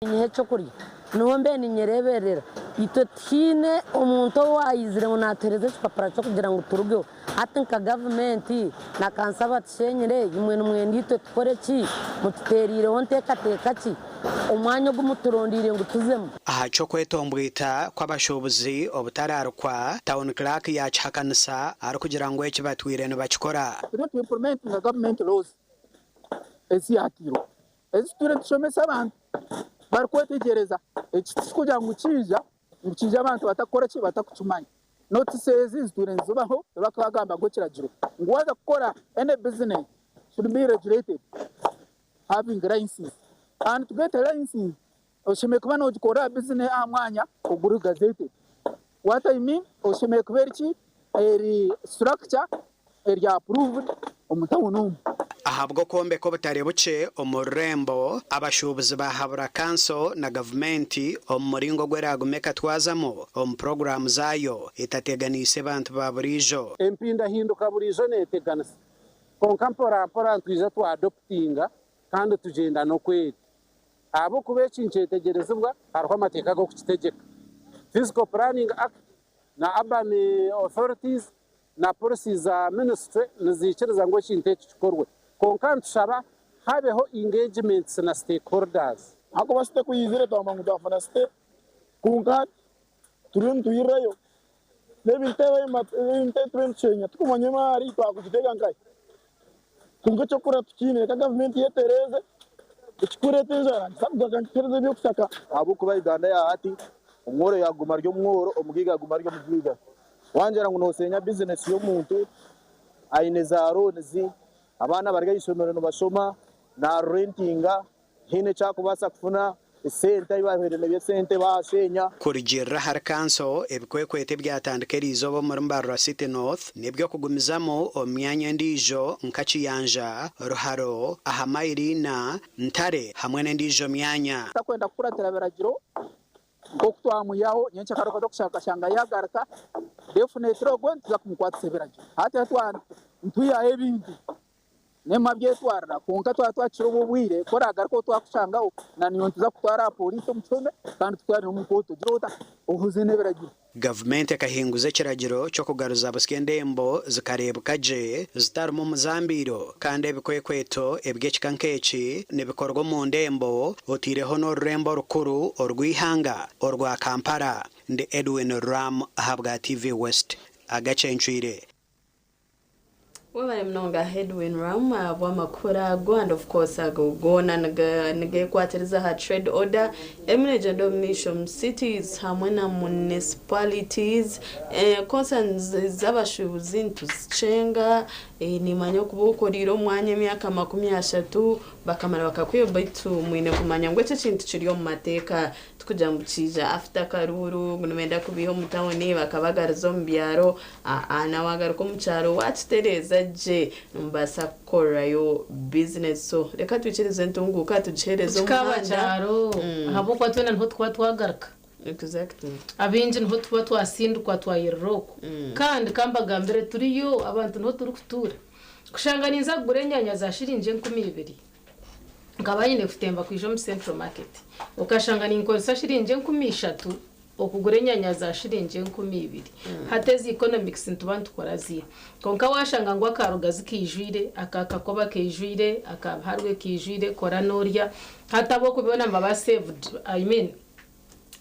Nyecho kuri nombe ni nyereberera ito tine umuntu wayizire munatereze papara cyo kugira ngo turugeho atinka government na kansaba tshenyere yimwe numwe ndito tukore ki muterire wonteka teka ki umwanya gumuturondire ngo tuzemo aha cyo kwetombwita kw'abashobozi obutararukwa town clerk yachakanisa ari kugira ngo eki batwire no bakikora to implement the government laws eziyatiro eziture tushomesa abantu barikwetegereza ekikugira ngo ukija abantu batakora ki batakucumanya notices ziture nzubaho bakagamba ngo kiragiro ngo waza gukora any business should be regulated having licenses and to get a license oshime kuba no gukora business amwanya oguru gazette what I mean oshime kubera ki eri structure eri approved omutawuno ahabwo kombe ko butare buce omurembo abashubuzi bahabura kanso na government omuringo gweragumeka twazamo program zayo itateganise bantu baburijo empinda hinduka burijo neteganise konkampora ntwiza twa adoptinga kandi tugenda no kweti abo kubecincetegerezwa hariko amateka go kukitegeka physical planning act na urban authorities na policies ministry nizikiriza ngo kinteke kikorwe konkantu shaba habeho engagements na stakeholders ako basite kuyizire twamangu twafana step kunka tuyirayo nebintewe twenchenya tukumanye mari twakugitega ngai kunga chokura tukine ka government yetereze ikure tenjara sabwa kantereze byo kusaka abo kuba Uganda ya ati umworo yaguma ryo mworo omugiga yaguma ryo mugiga wanjera ngo nosenya business yo muntu aineza ronzi abana bariga isomero no basoma na rentinga hine cyakubasa kufuna sente ibaherene bye sente basenya kurigira har kanso ebikwekwete byatandikerizo bo muri Mbarara City North nibyo kugumizamo omyanya ndijo nkaciyanja ruharo ahamairina ntare hamwe n'endijo myanya takwenda kuratira beragiro ngo kutwamuyaho nyenche karoka dokushaka shanga yagarka definitely ogwentza kumkwatse beragiro hata twana ntuya ebindi nema byetwarira konka twakira ububwire koraga ariko twakushangaho na niyo ntiza kutwara polisi umucome kandi twari mu koto girota uhuze neberagira government akahinguze kiragiro cyo kugaruza abaskendembo zikarebukaje zitarimo muzambiro kandi ebikwekweto ebgechikankechi nebikorwa mu ndembo otireho no rembo rukuru orwihanga orwa Kampala ndi Edwin Ram ahabwa TV West agacenchwire Wabare mnonga Edwin Ram bwamakora go and of course agogona nge kwateriza ha trade order eminent domination cities hamwe na municipalities concerns zabashubuzi ntuzcenga ni manyo kubukoriro mwanya myaka 30 bakamara bakakwiye baitu mwine kumanya ngo cyo kintu kiriyo mu mateka tukuja mu cija after karuru ngumenda kubiho mutawone bakabagarizo mbyaro anawagaruko mu cyaro watitereza je numbasa korayo business so reka twicirize ntunguka tucereze umwana cyaro habo kwatona nho twagaruka exactly abinje nho twasindukwa twayiroko kandi kambaga mbere turiyo abantu nho turi kutura kushanganiza gure nyanya za shirinje 12 ngabanye futemba kwijo mu Central Market ukashangana inkosa shirinje 13 okugure nyanya za shirinje 12 hatezi economics ntubantu koraziya konka washanga ngo akarugazi kijwire akakakoba kijwire akaharwe kijwire koranoria hatabo kubibona mbaba saved I mean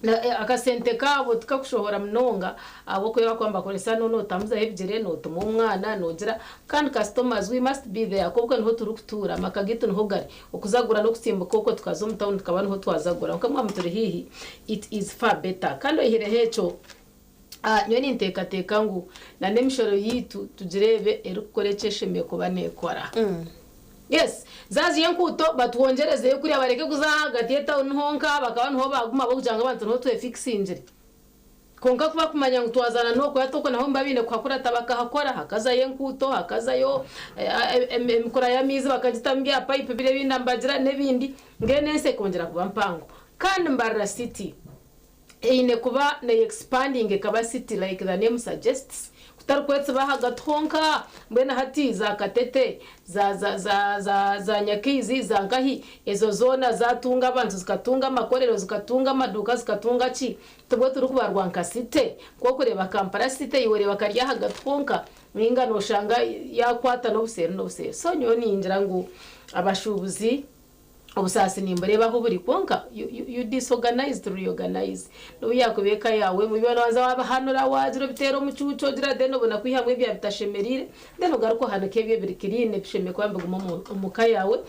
na akasente kabo tukakushohora mnonga abo ko yakwamba koresa no tamuza ebyere no tumu umwana nogira kandi customers we must be there kobwa nho turukutura makagito nho gari ukuzagura no kusimbuka koko tukazo mu town tukaba nho twazagura ukamwa muturi hihi it is far better kandi ihire hecho nyoni nteka ngu na nemishoro yitu tujirebe erukorekesheme kuba nekora yes zazi yankuto batwongereze kuri abareke kuzahagati eta nhonka bakaba nho baguma bakujanga abantu nho twe fixinjire konka kuba kumanya ngo twazana no ko yatoko naho mbabine kwa kura tabaka hakora hakaza yankuto hakaza yo emikora ya mizi bakagitambya pipe bire binambagira nebindi ngenese kongera kuba mpango kandi Mbarara City ine kuba na expanding capacity like the name suggests tutarukwetse bahagatonka mbena hati za Katete za Nyakizi za Ngahi ezo zona zatunga abantu zikatunga amakorero zikatunga amaduka zikatunga ki tubwo turi kubarwanka site ko kureba Kampala site yiwere bakarya hagatonka ninga no shanga yakwata no busere so nyo ninjira ngo abashubuzi obusasi nimbareba aho buri konka you disorganized reorganize no yakubeka yawe mu bibona wanza wabahanura waziro bitero mu cyuco gira deno bona kwihamwe bya bitashemerire deno garuko hanake bye birikirine bisheme kwamba gumo umuka yawe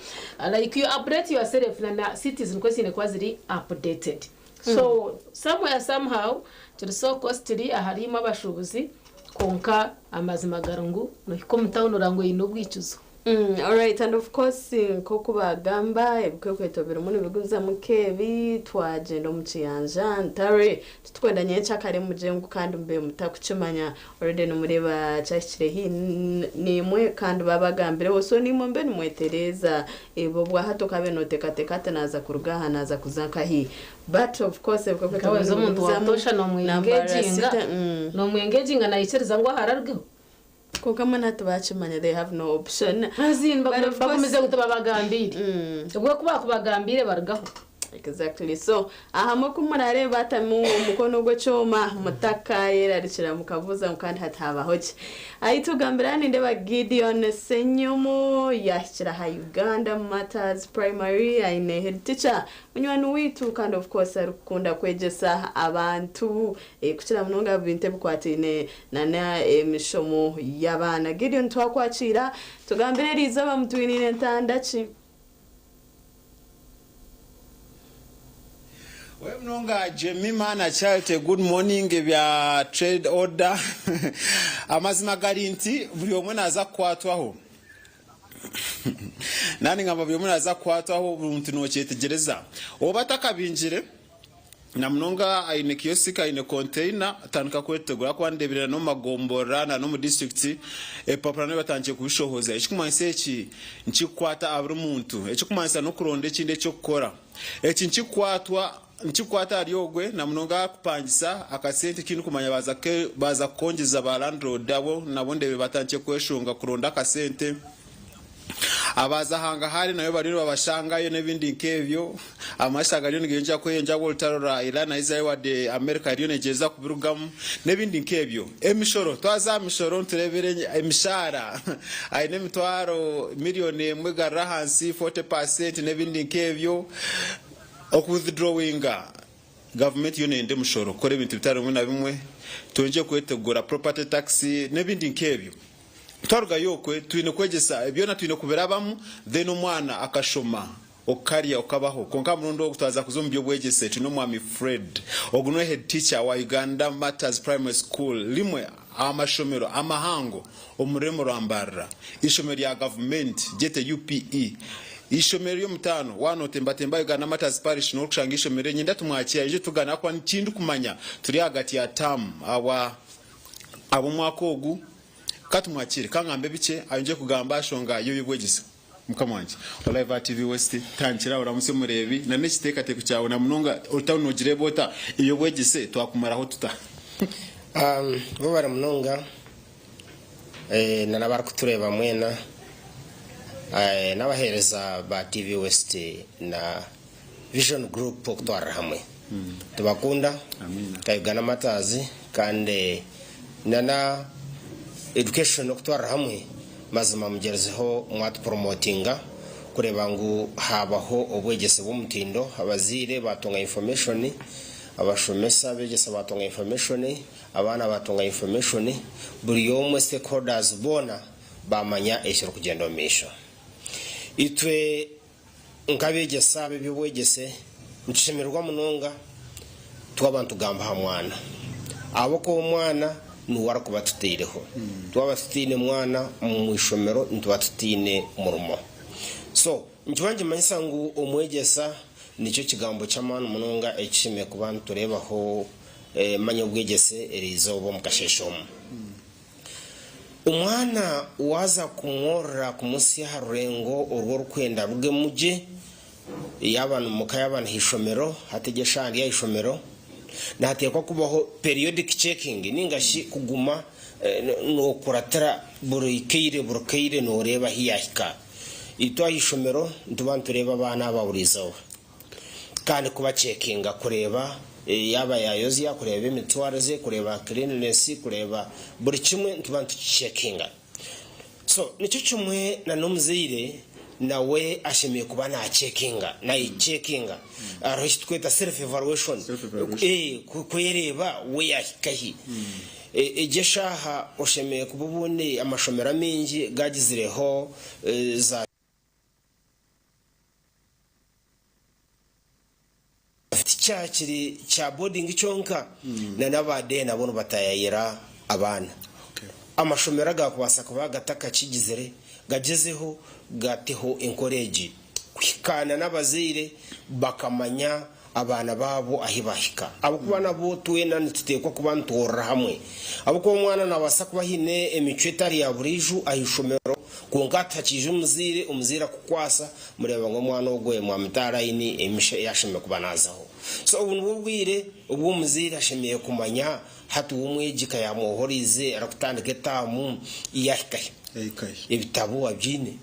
like you update yourself na citizen kwesine kwaziri updated so somewhere somehow to so costly aharimo abashubuzi konka amazima garungu no hikomtown urango inobwicuzo. All right, and of course koko bagamba ebukwe kwetobera muri biguza mukebi twagenda mu kiyanja ntare tutwenda nyecha kare mujengu kandi mbe mutakucimanya already no mureba cyashire nimwe kandi babagambire bose nimwe mbe nimwetereza ebo bwa hato kabe no tekate naza kurugaha naza kuzanka hi but of course ebukwe kwetobera umuntu watosha no mwengeginga na ichereza ngo harargeho kuko mana tubacimanya they have no option bakomeze gutabagambire ubwo kubagambire bargaho exactly so ahamo kumurare batamu umukono gwo cyoma mutakaye arikira mukavuza kandi hatabaho ki ayitugambira ninde ba Gideon Senyomo yashira ha Uganda Matters Primary aine head teacher munywani witu kandi of course arukunda kwegesa abantu kucira munonga binte bukwatine nana emishomo yabana Gideon twakwacira tugambire riza bamutwinine ntandaci. Well, mnonga Jemmy mana chalte good morning bya trade order amazima garinti buri omwe naza kwatwaho nani ngamba buri omwe naza kwatwaho umuntu no cyetegereza obataka binjire na mnonga aine kiyosika aine container tanuka kwetegura kwandebera no magombora na no mu district papa no batangiye kubishohoza ekikumanse eki nchikwata abru muntu ekikumanse no kuronde kinde cyo gukora eki nchikwata ariogwe na mnonga kupangisa akasente kintu kumanya baza kongeza ba landlord abo nabonde batangiye kweshunga kuronda akasente abaza hanga hari nayo bari babashangayo nebindi nkevyo amashaga ryo ngenja kwenja woltarora irana izaiwa de America ryo negeza kubirugamu nebindi nkevyo emishoro twaza mishoro nturebere emishara aine mitwaro milioni mwegara hansi 40% nebindi nkevyo okuwithdrawinga government yonende mushoro kore bintu bitaro mwe na bimwe tonje kwetegura property tax nebindi nkevyo twaruga yokwe twine kwegesa ebyo na twine kuberabamu then umwana akashoma okaria okabaho konka murundo kutaza kuzombyo bwegese tuno mwami Fred ogunwe head teacher wa Uganda Matters Primary School limwe amashomero amahango omuremo rwambara ishomero ya government jete UPE ishomero yo mutano wano temba Uganda Matters Parish no kushanga ishomero nyinda tumwakiya ije tugana kwa ntindu kumanya turi hagati ya tam abo mwakogu katumwakire kangambe bice ayonje kugamba ashonga yo bigwegisa mukamwanje Live TV West tankira uramuse murebi na nekiteka te kucyawo na munonga utanogire bota iyo bwegise twakumaraho tuta bo bara munonga nanabar kutureba mwena nabahereza ba TV West na Vision Group okutwara hamwe tubakunda ka Uganda Matters kandi nana education okutwara hamwe mazima mugerezeho mwatu promotinga kureba ngo habaho obwegese bw'umutindo abazire batonga information abashomesa begese batonga information abana batonga information buri yomwe stakeholders bona bamanya eshero kugenda omisha itwe nkabegesa bibwegese nshimirwa munonga twabantu gamba hamwana abo ko mwana nuwara kuba tutireho twabatine mwana mu ishomero ntwabatine murumo so njwanje manyisa ngo omwegesa nicyo kigambo cy'amana munonga ekishime ku bantu turebaho manya bwegese erizo bo mukasheshomo umwana waza kumworra ku munsi ya rurengo urwo rukwenda ruge muje y'abantu mukayabana hishomero hategeshanga ya ishomero natekwa kubaho periodic checking ningashi kuguma no kuratira buri keire no reba hiyahika ito ayishomero ntubantu tureba abana baburizaho kandi kuba checkinga kureba yaba yayoziya kureba imitwaro ze kureba cleanliness kureba buri kimwe ntubantu checkinga so nicyo kimwe na nomuzire nawe ashimiye kuba na checkinga na checkinga arishitweta self evaluation kuyereba we yahikahi ejeshaha ushimiye kububune amashomera mengi gagizireho za cyakiri cya boarding cyonka na nabade nabone batayayira abana amashomera gakubasa kuba gataka kigizere gagezeho gateho encourage kwikana n'abazire bakamanya abana babo ahibahika abukubana bo tuwena nitutekwa kuba ntorra hamwe abuko umwana nabasa kuba hine emicwetari ya buriju ayishomero kungata kije umuzira kukwasa mureba ngo mwana ogoye mu amitara ini emishe yashime kuba nazaho so ububwire ubwo muzira ashimiye kumanya hatu umwegika ya muhorize arakutandike tamu iyahikaye ibitabo abyine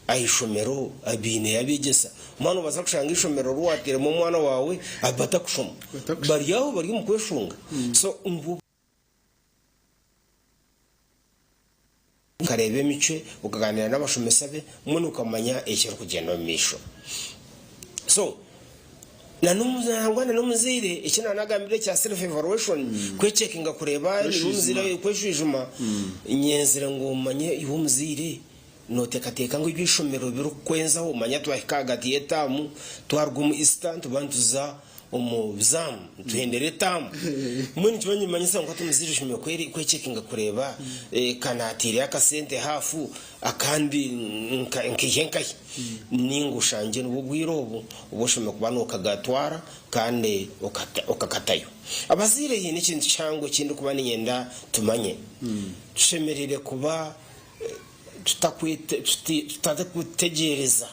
ayishomero abine yabigesa mwana baza kushanga ishomero ruwatere mu mwana wawe abata kushoma bari yaho bari mu kweshunga so umbu karebe mice ukaganira n'abashomesabe umuntu ukamanya ekero kugenda mu misho so nanumuzire ikina nagambire cya self evaluation kwecheckinga kureba n'umuzire kweshujuma nyenzira ngo manye y'umuzire notekateka ngo ibishomero birukwenzaho manya twahikagati etamu twargumu instant bantuza umuzamu tuhendere tamu mwini chibanye manyisa ngo tumuzire shimye kweri kwecheckinga kureba kanatire akasente hafu akandi nkihenkai ningushanje n'ubugwirobo uboshome kubano kagatwara kandi ukakatayo abazire yini kintu cyangwa kindi kuba ninyenda tumanye tushemerere kuba tutakutegereza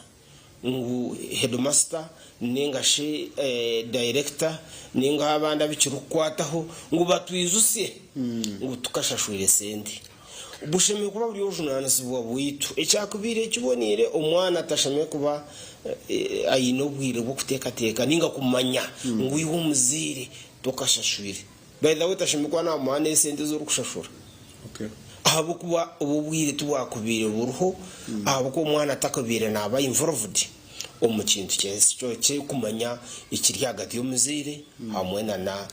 ngo headmaster ningashe director ninga abanda bikirukwataho ngo batwizusie ngo tukashashwire sente ubusheme kuba buri journalist bwa bwitu ecyakubire kibonire umwana atashame kuba ayinobwire bwo kutekateka ninga kumanya ngo uyu muzire tukashashwire by the way tashame kwa na mwana sente zo kushashura abo kuba ububwire tubakubire buruho abo ko umwana atakubire naba involved umukintu cyo kumanya ikiri hagati y'umuzire hamwe na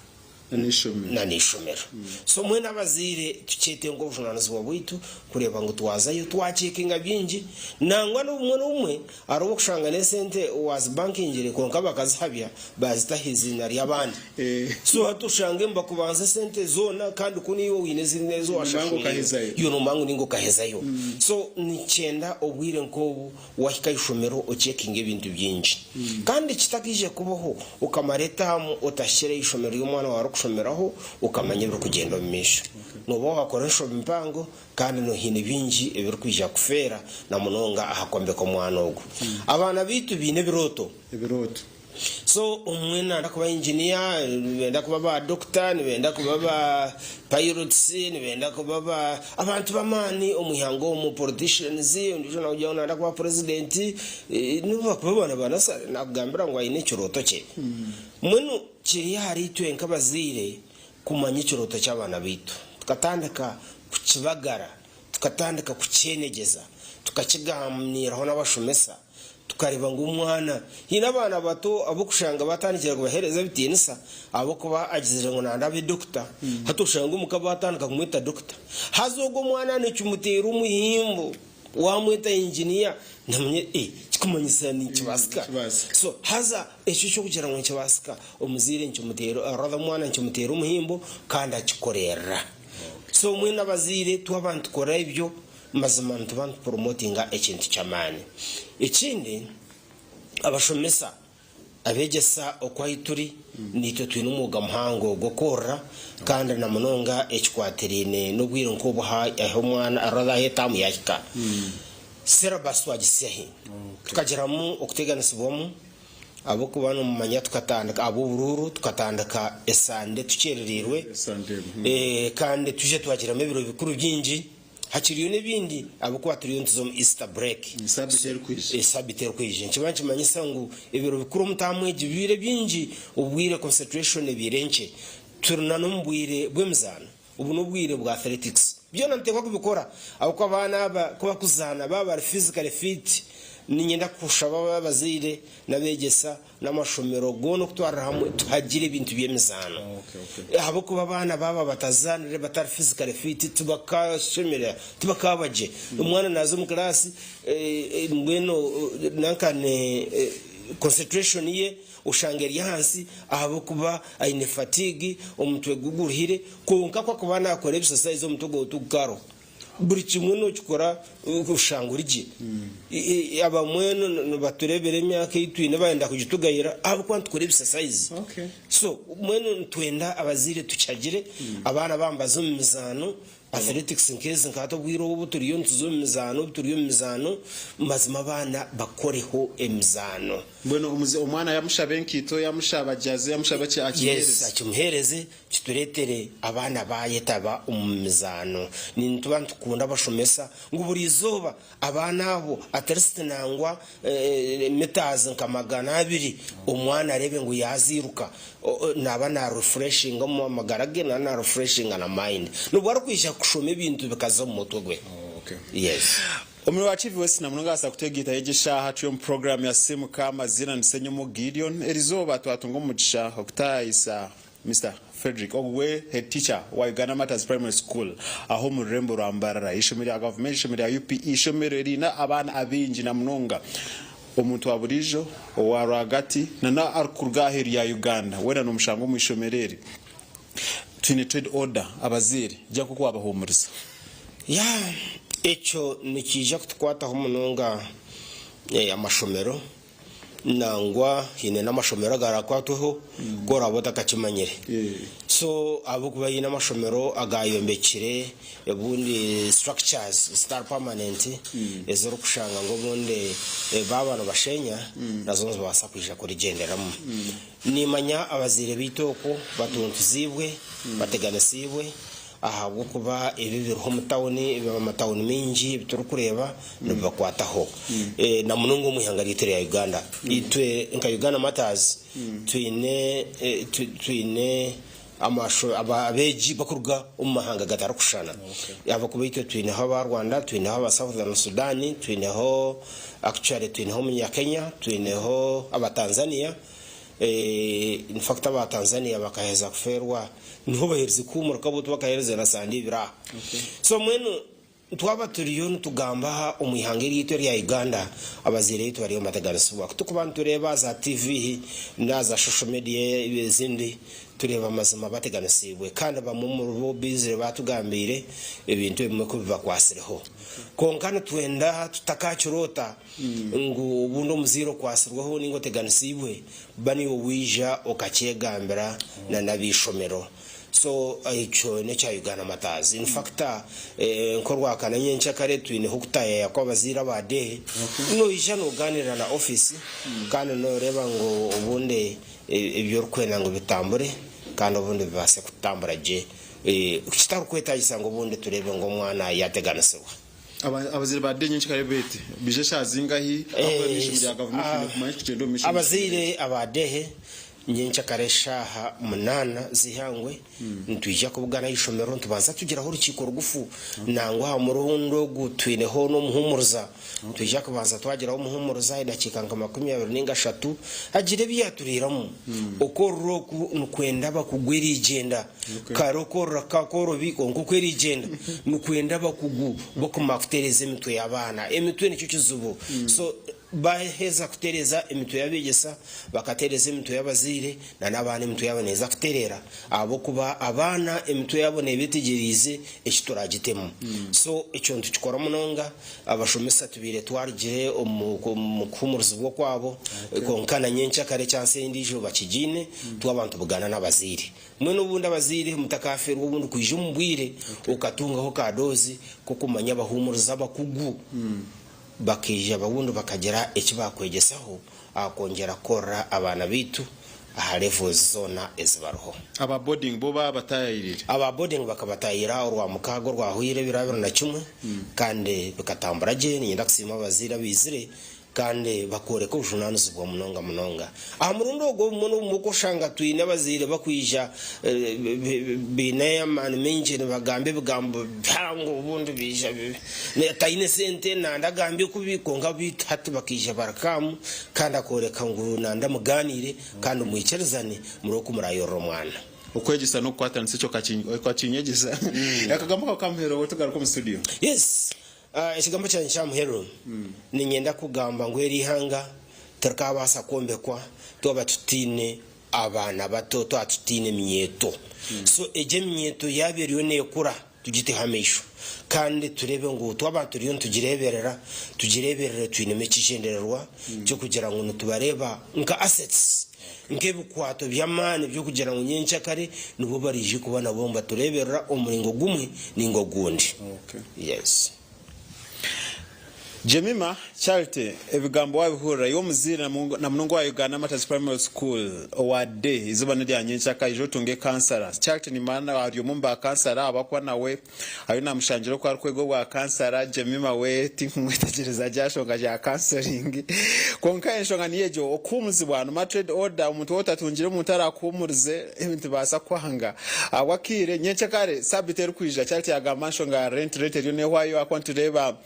nishomero so mwe nabazire tukete ngo journalist bwitu kureba ngo twazayo twacekinga byinji nangwa n'umwe arobo kushanga ne sente was banking ngire konka bakazihabya bazitahizina ry'abandi so hatushange mba kubanza sente zona kandi kuni yo winezinezo washanga yo no mangu ningo kahezayo so nicyenda obwire nko wahika ishomero ucekinga ibintu byinji kandi kitakije kubaho ukamareta utashyire ishomero y'umwana wa kushomeraho ukamanya byo kugenda mu misho nubo wakoresha impango kandi no hine bingi ebiri kwija kufera na munonga ahakombe ko mwanogo abana bitu bine biroto so umwena ndakuba engineer wenda kuba ba doctor wenda kuba ba pilots wenda kuba ba abantu bamani omuhango mu politicians ndijo na ujya ndakuba president nuba kuba bana nakugambira ngo ayine kiroto cye mwenu kiri hari twenka bazire kumanya ikiroto cy'abana bitu tukatandika kukibagara tukatandika kucyenegeza tukakiganiraho n'abashomesa tukareba ngo umwana hina abana bato abo kushanga batandikira kubahereza bitinisa abo kuba agizire ngo nandabe doctor hatushanga umukaba batandika kumwita doctor hazogo mwana n'cyumutera umuhimbo wamwita engineer namye kikumanyisa ni kibasika so haza ecyo cyo kugira ngo kibasika umuzire ncyumutero arada mwana ncyumutera umuhimbo kandi akikorera so mwe nabazire tuabantu kora ibyo mazima ntubantu promotinga ekintu cyamane ikindi abashomesa abegesa okwayituri nito twina umuga muhango gukora kandi na munonga ekwaterine no bwira nko buha aho mwana arada hetamu yakika sera baswa gisehe tukageramu okuteganisibwamo abo kuba no mumanya tukatandika abo bururu tukatandika esande tukererirwe kandi tuje twakira mu biro bikuru byinji hakiriyo nebindi abo kuba turiyo ntuzo Easter break sabiter kwije nkibanchi manyisa ngo ibiro bikuru mutamwe gibire byinji ubwire concentration ebirenche turuna no mbwire bwemzana ubu nubwire bwa athletics byo nantekwa kubikora abo kwa bana kuba kuzana baba physical fit ninyenda kushaba bazire nabegesa n'amashomero gono kutwara hamwe tuhagire ibintu byemizano abo kuba bana baba batazanire batari physical fit tubakashemera tubakabaje umwana nazo mu class ngweno nankane concentration ye ushangeri hansi abo kuba aine fatigue umutwe guguruhire konka kwa kubana akora exercise umutwe tukaro buri kimwe no cyukora ushangurije abamweno baturebere myaka itwine bayenda kugitugayira abo kwantu kore exercise so mweno twenda abazire tucagire abana bambaza mu mizano athletics nkeze nkato bwiro ubu turiyo ntuzo mu mizano turiyo mu mizano mazima abana bakoreho emizano mbona umwana yamushabe nkito yamushabajaze yamushaba cya akihereze akimuhereze kituretere abana bayetaba umumizano ni tubantu kunda bashomesa ngo buri zoba abana abo atariste nangwa metaze nkamagana abiri umwana arebe ngo yaziruka nabana refreshing mu magarage na refreshing na mind nubwo arukwisha kushoma ibintu bikaza mu mutwe gwe yes Umwe wa Chief West namunongasa kutegita yegesha hatu yo program ya simu kama zina nisenyo mu Gideon erizoba twatunga umugisha okutayisa Mr. Frederick Ogwe head teacher wa Uganda Matters Primary School aho mu Rembo Rambarara ishomeri ya government ishomeri ya UP ishomeri rina abana abinji na munonga omuntu wa burijo wa ragati na arkurgaheri ya Uganda wena no mushango mu ishomereri twine trade order abaziri jya kuko abahumuriza echo nikija kutukwata ho munonga amashomero nangwa hine n'amashomero garakwatuho gora bota kachimanyire so abo kubayina amashomero agayombekire ebundi structures star permanent ezoro kushanga ngo bonde babano bashenya nazo basa kwisha kurigenderamo nimanya abazire bitoko batuntuzibwe bateganisibwe aha gukuba ibibiro mu tawuni amatawuni minji biturukureba nibakwataho na munungu muhangaritere ya Uganda itwe nka Uganda Matters twine amasho ababeji bakuruga umahanga gatarakushana yava kubitwe twine ho ba Rwanda twine ho ba Southern Sudan twine ho actually twine ho mu Kenya twine ho aba Tanzania in fact aba Tanzania bakaheza kuferwa niho bahereze kumura kabuto bakahereze na sandibira so mwenu twaba turiyo tugamba umuyihangeri yito ya Uganda abazire yito bariyo mataganisuwa tukubantu tureba za TV na za social media ibizindi tureba amazima bateganisibwe kandi bamumurubo bizire batugambire ibintu bimwe ko bibakwasireho konkana twenda tutakacurota ngo ubundo muziro kwasirwaho ningo teganisibwe bani wija okachegambira na nabishomero so icho ne cha Uganda Matters in fact nkorwa kananye nchakare twine hukutaya yakwabazira bade no ijano ganira na office kandi no reba ngo ubunde ibyo rukwena ngo bitambure kandi ubundi bibase kutambura je kitaro kwetagisa ngo ubundi turebe ngo mwana yateganisiwa abazire bade nyinshi kare bete bije shazingahi akoresha ya government kumanya kigendo mission abazire abadehe nyencha kareshaha munana zihangwe ntwija kubugana ishomero ntubanza tugira ho rukiko rugufu nangwa murundo gutwine ho no muhumuruza twija kubanza twagiraho muhumuruza idakika nka 23 agire biyaturiramo okoro nukwenda bakugwira igenda karokora kakoro biko ngukwera igenda nukwenda bakugu bokumakutereza imitwe y'abana imitwe nicyo kizubo so baheza kutereza imitwe yabigesa bakatereza imitwe y'abazire na nabana imitwe y'abaneza kuterera abo kuba abana imitwe yabone bitigirize ekituragitemo so icyo ntukikora munonga abashomesa tubire twarigire umukumurizo bwo kwabo konkana nyencha kare cyanse indijo bakigine twabantu bugana n'abazire mwe n'ubundi abazire mutakafira ubundi kuje umbwire ukatungaho kadozi kukumanya abahumuriza bakugu bakija bawundo bakagera ekibakwegesaho akongera korra abana bitu aha levels zona ezibaroho aba boarding bo batayirira aba boarding bakabatayira orwa mukago rwahwire birabiro na kimwe kandi bikatambura je nyenda kusima bazira bizire kandi bakoreka ubujunanuzi bwa munonga aha murundo go muno muko shanga twine bazire bakwija bine man menje bagambe bigambo byango ubundi bija ne tayine sente nanda gambe kubikonga bitatu bakija barakamu kandi akoreka ngo nanda muganire kandi muyicerezane muroko murayoro mwana ukwegisa no kwatanise cyo kacinyegisa yakagamba kampero tugaruka mu studio. Yes. Ikigambo cyane cyamuhero ni nyenda kugamba ngo eri hanga terkabasa kombekwa toba tutine abana bato to atutine myeto so eje myeto yaberiyo ne kura tugite hamisho kandi turebe ngo twabantu riyo tugireberera twine mecishendererwa cyo kugira ngo tubareba nka assets nkebukwato byamane byo kugira ngo nyencha kare nubo barije kubana bomba tureberera umuringo gumwe ningo gundi. Okay. Yes. Jemima Charity ebigambo wabihura yo muzira na munongo wa Uganda Matters Primary School owade izobana lyanyencha kajo tunge kansara Charity ni mana wariyo mumba kansara abakwa nawe ayo namushanjiro kwa rwego rwa kansara Jemima we tinkumwetegereza ryashonga rya counseling konka enshonga niyejo okumuzi bwana matrade order umuntu wotatungire umuntu arakumurize ibintu basa kwanga awakire nyencha kare sabite rukwija Charity yagamba nshonga rent rate yo ne wayo akwantureba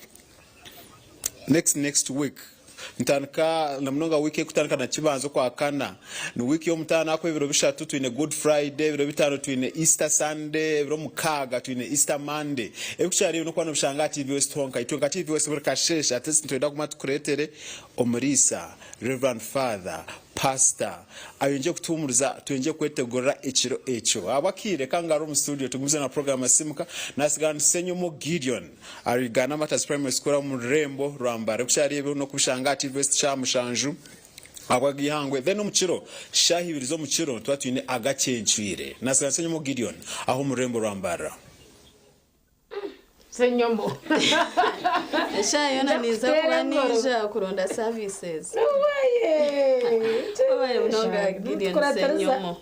next week ntanka namunonga wiki kutanka na kibanzo kwa kana ni wiki yo mutana akwe biro bishatu twine good friday biro bitano twine easter sunday biro mukaga twine easter monday ekuchari no kwana bishanga TV West honka itonga TV West buri kashesha atese ntwenda kumatu kuretere omurisa reverend father pastor ayonje kutumuruza tuyenje kwetegura ekiro echo abakire kangaro mu studio tugumize na program asimuka nasigana senyo mo Gideon arigana Matters Primary School mu Rembo Rwambare kushari no kushanga TV West chamushanju abagihangwe then umukiro shahibirizo mukiro twatwine agacencwire nasigana senyo mo Gideon aho mu Rembo Rwambara senyomo Shayona niza kubanisha kuronda services Obaye mnoga Gideon senyomo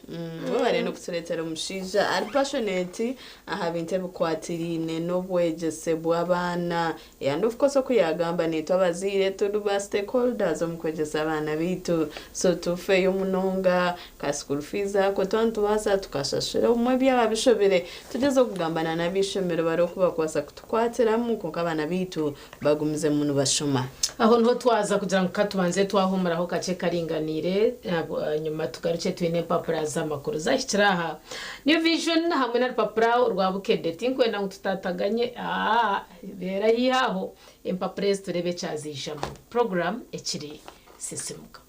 Obaye no kutuletera umushinja ari passionate aha binte bukwatirine no bwegese bw'abana and of course okuyagamba neto abazire tudu ba stakeholders omukwegesa abana bitu so tufe yo munonga ka school fees ako twantu basa tukashashira umwe byababishobere tugeze okugambana nabishomero baro kuba kwasa kutukwatiramu ko kabana bitu bagumize muntu bashoma aho nho twaza kugira ngo katubanze twahumuraho kace karinganire nyuma tugaruke twine papura z'amakuru zashikiraha New Vision hamwe na papura urwa bukede tinkwenda ngo tutataganye bera hihaho empapures turebe cyazijamo program ekiri sisimuka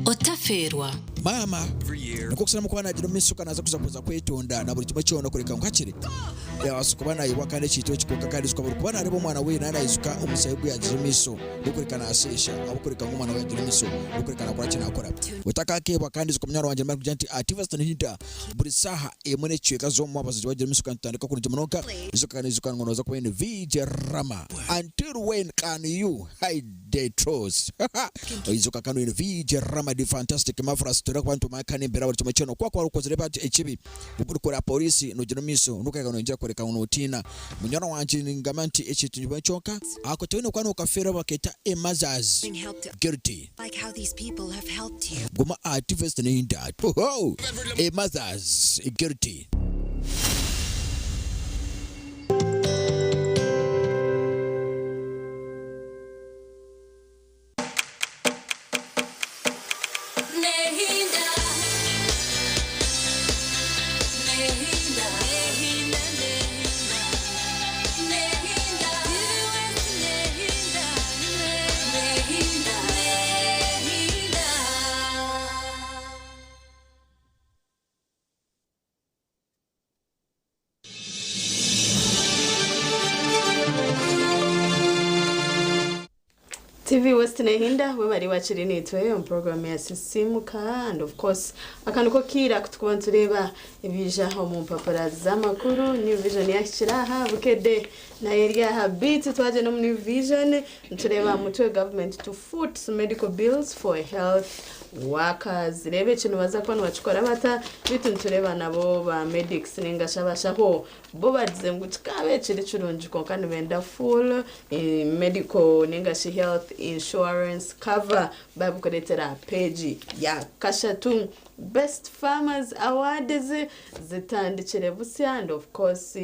Otaferwa mama nuko kusana mukwana jiro misuka naza kuza kwetonda na buri kimwe cyono kureka nkakire yasukubana yiwakane chito chikoka kandi zukabura kubana aribo mwana we nana izuka umusayigu ya jiro miso dukurikana asesha abukurika ngumwana wa jiro miso dukurikana kwa kina akora utaka kebwa kandi zukomnyaro wanje mari kujanti activist hinda buri saha emone chweka zo mwabazi wa jiro miso kantandika kuri jimonoka izuka izuka ngono za kwene VJ Rama until when can you hide the truth izuka kanu in VJ Rama the fantastic mafras tura kwantu makane mbera buri kimwe cyono kwa ukoze rebati ekibi bukura polisi no jiro miso nukaka no njya koreka unotina munyana wanje ngamanti ekitunjwe cyoka akotone kwano kafera baketa emazaz guilty like how these people have helped you goma activist in that emazaz guilty TV West Nehinda we bari wachiri nitwe on program ya Sisimuka and of course akantu kira kutukuba tureba ibija ho mu papara z'amakuru New Vision yakiraha bukede na area habit twaje no New Vision tureba mutwe government to foot medical bills for health workers rebe kintu baza kwano bacikora bata bitu tureba nabo ba medics ningashabashaho bo bagize ngo tikabe kiri kirunjiko kandi benda full medical ningashi health insurance cover babukoretera page ya kashatu best farmers awards zitandikire busi and of course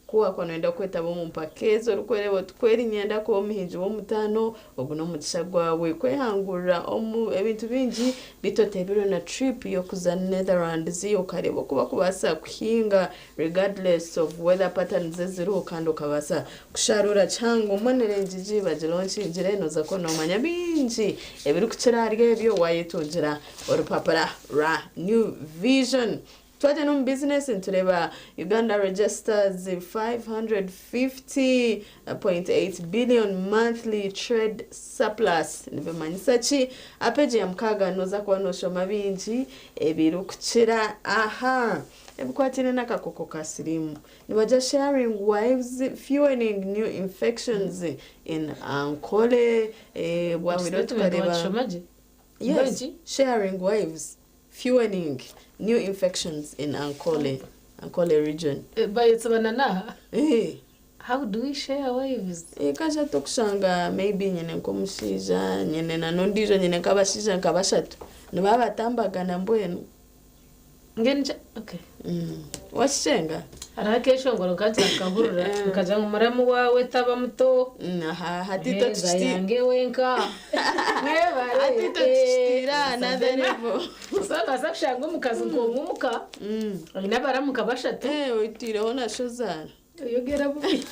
kuwa kwanoenda kweta bo mumpakezo rukorebo tweri nyenda ko muhinji wo mutano obuno mutishagwa we kwehangura omu ebintu bingi bitotebero na trip yo kuza Netherlands yo karebo kuba kubasa kuhinga regardless of weather patterns zero kandi ukabasa kusharura chango monere njiji bajironchi njireno za kono manya bingi ebiru kuchirarge byo wayetonjera orupapara ra New Vision. Twaje business tureba Uganda registers 550.8 billion monthly trade surplus nibemanyisachi apeje ya mkaga noza kwa noshoma bingi ebiru kuchira aha ebukwatine nakakoko kasirimu nibaja sharing wives fueling new infections in Ankole yes sharing wives fueling new infections in Ankole region. How do we share wives? Kasha tokushanga maybe nyene nkomushiza nyene nanondijo nyene kabashiza kabashatu nibaba tambagana mbwenu ngenja okay washenga arakesho ngoro kaza kahurura kaza ngumaramu wawe taba muto aha hatito yange wenka hatito tira another level saka sakushanga umukazi ngumuka ina baramuka bashatu uitire ona shozana yogera bubi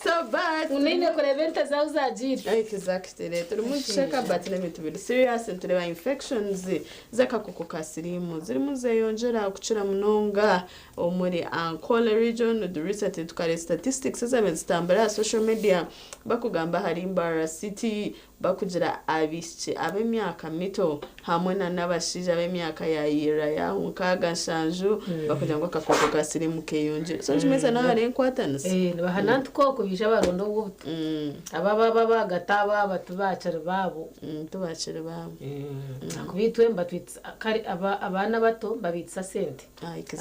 so bad unene kore event za uzajiri exactly turumushaka but let me to be serious and tureba infections zakakoko kasirimu zirimu zeyongera kucira munonga omuri Ankole region the recent tukare statistics z'abazitambara social media bakugamba hari Mbara city bakugira abishe abemyaka mito hamwe n'abashije abemyaka yayira ya nkaga shanju bakugira ngo akakoko kasirimu keyonje so kimeze na hari nkwatanse bahanantu ko kubisha barondo ubwo ababa gataba batubacira babo tubacira babo akubitwe mbatwitsa abana bato babitsa sente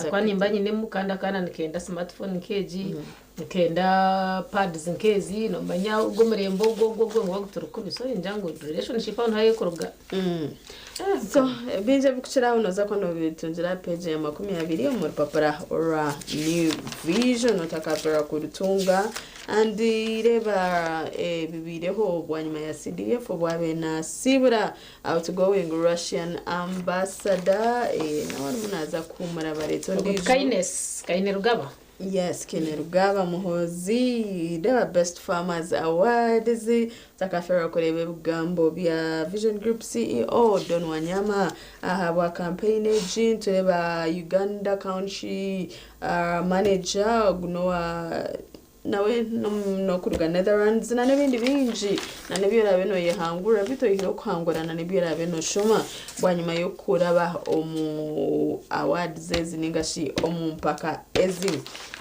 akwa nimba nyine mukanda kana nikenda smartphone keji nikenda pads nkezi no manya ubwo murembo ubwo ngo guturukubiso injango relationship aho ntaye kuruga so binje bikuchira unoza ko no bitunjira page ya 20 mu papara ora New Vision utakapera kurutunga and ireba bibireho bwanyuma ya CDF bwabe na Sibura outgoing Russian ambassador na wari munaza kumara bareto ndizo kaine rugaba yes Rugaba Muhozi the best farmers awards takafera kurebe bugambo bya Vision Group CEO Don Wanyama ahabwa campaign agent tureba Uganda country manager gunowa nawe no kuruga Netherlands na nebindi binji na nebyo rabeno yehangura bito ihiro kwangurana nebyo rabeno shoma bwanyuma yo kuraba omu awards zeziningashi omu mpaka ezi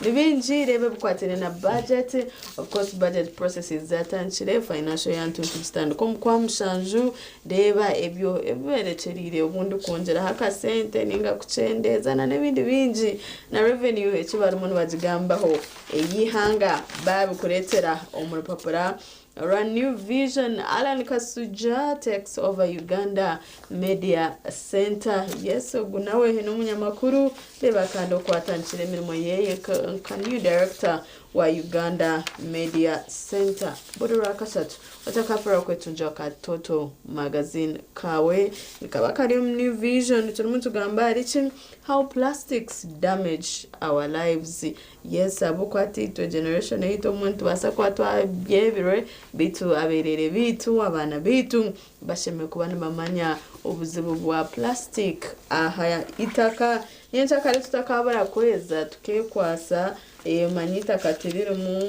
nibinji rebe bukwatene na budget of course budget processes zatanchire financial year 2020 kwa mshanju deba ebyo eberecherire obundu konjera haka sente ninga kuchendeza na nebindi binji na revenue ekibarumuntu bazigambaho eyihanga babu kuretera omurupapura Run New Vision Alan Kasuja takes over Uganda Media Center. Yes, gunawe n'umunyamakuru beba kando kwatanchire mirimo yeye ka new director wa Uganda Media Center. Bodora kasatu watakafara kwetunja ka Toto magazine kawe nikabakari New Vision turimuntu gamba arichi how plastics damage our lives. Yes, abukwati to generation ito muntu basakwatwa byebire bitu aberere bitu abana bitu basheme kubana bamanya obuzibu bwa plastic aha itaka yencha kare tutakabara kweza tukekwasa manyita katirire mu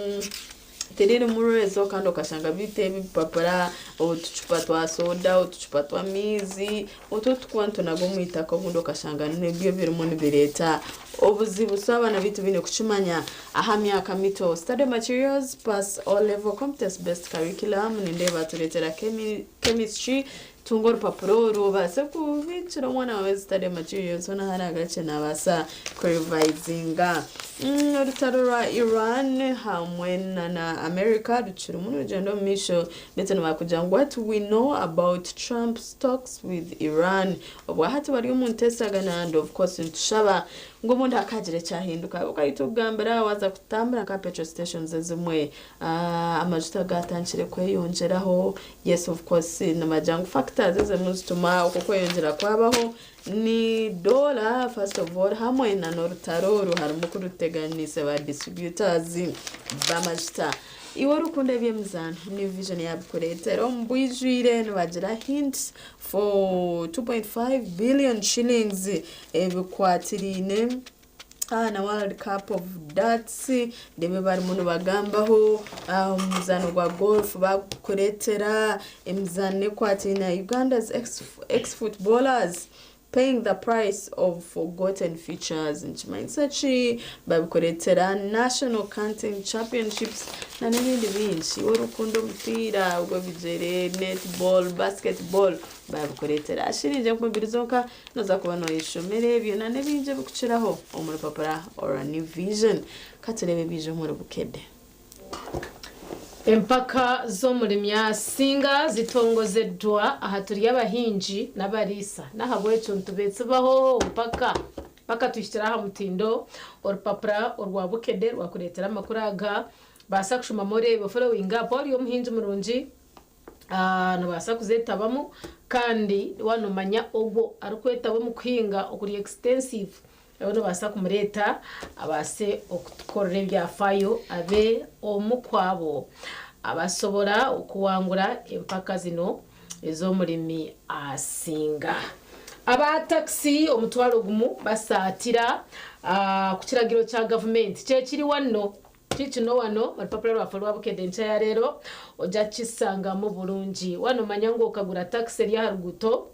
terere murezo kandi ukashanga bite bipapara utucupa twa soda utucupa twa mizi ututwantu nago mwitaka ubundi ukashanga n'ibyo birimo n'ibireta obuzibu sabana bitu bine kuchimanya aha myaka mito study materials pass all level competence based curriculum ninde batuletera chemistry tungo rupapuro rubase kubicira umwana wawe study materials ona hari agace nabasa revisinga rutarura Iran hamwe na America ducira umuntu ugendo misho ndetse n'abakugira ngo what we know about Trump's talks with Iran obwa hati bari umuntesaga and of course ntushaba ngo umuntu akagire cyahinduka ukayitugambira waza kutambira ka petrol stations zimwe amajuta gatangire kweyongeraho yes of course n'amajyango factors zimuzituma uko kweyongera kwabaho ni dollar first of all hamwe na norutaro harimo kuruteganisa ba distributors b'amajuta iwe rukunde byemzana ni vision yabukoretero mbwijire n'abagira hints for 2.5 billion shillings ebikwatirine na World Cup of Darts debe bari muno bagambaho muzano gwa golf bakuretera emzane kwatina Uganda's ex-footballers paying the price of forgotten features in Chimansachi babukoretera national counting championships na n'ibindi byinshi urukundo mpira ubwo bijere netball basketball babukoretera ashirije kumbirizoka noza kubano yishomere byo na n'ibinje bikuciraho umuri papara or a new vision katerebe bije muri bukede empaka zo muri myasinga zitongozedwa aha turi abahinji n'abarisa nahabwecho ntubetse baho paka tuyishyira aha mutindo orupapura orwa bukede rwakuretera amakuraga basa kushuma more following Paul yo muhinji murunji no basa kuzetabamo kandi wanomanya ogwo arukwetabo mu kuhinga okuri extensive abantu basa kumureta abase okukorera byafayo abe omukwabo abasobora okuwangura empaka zino ezo murimi asinga aba taxi omutwaro gumu basatira ku kiragiro cya government cye kiri wano kino wano marupapuro rwafurwa bukede nshya rero oja kisanga mu Burungi wano manyango ukagura taxi ya haruguto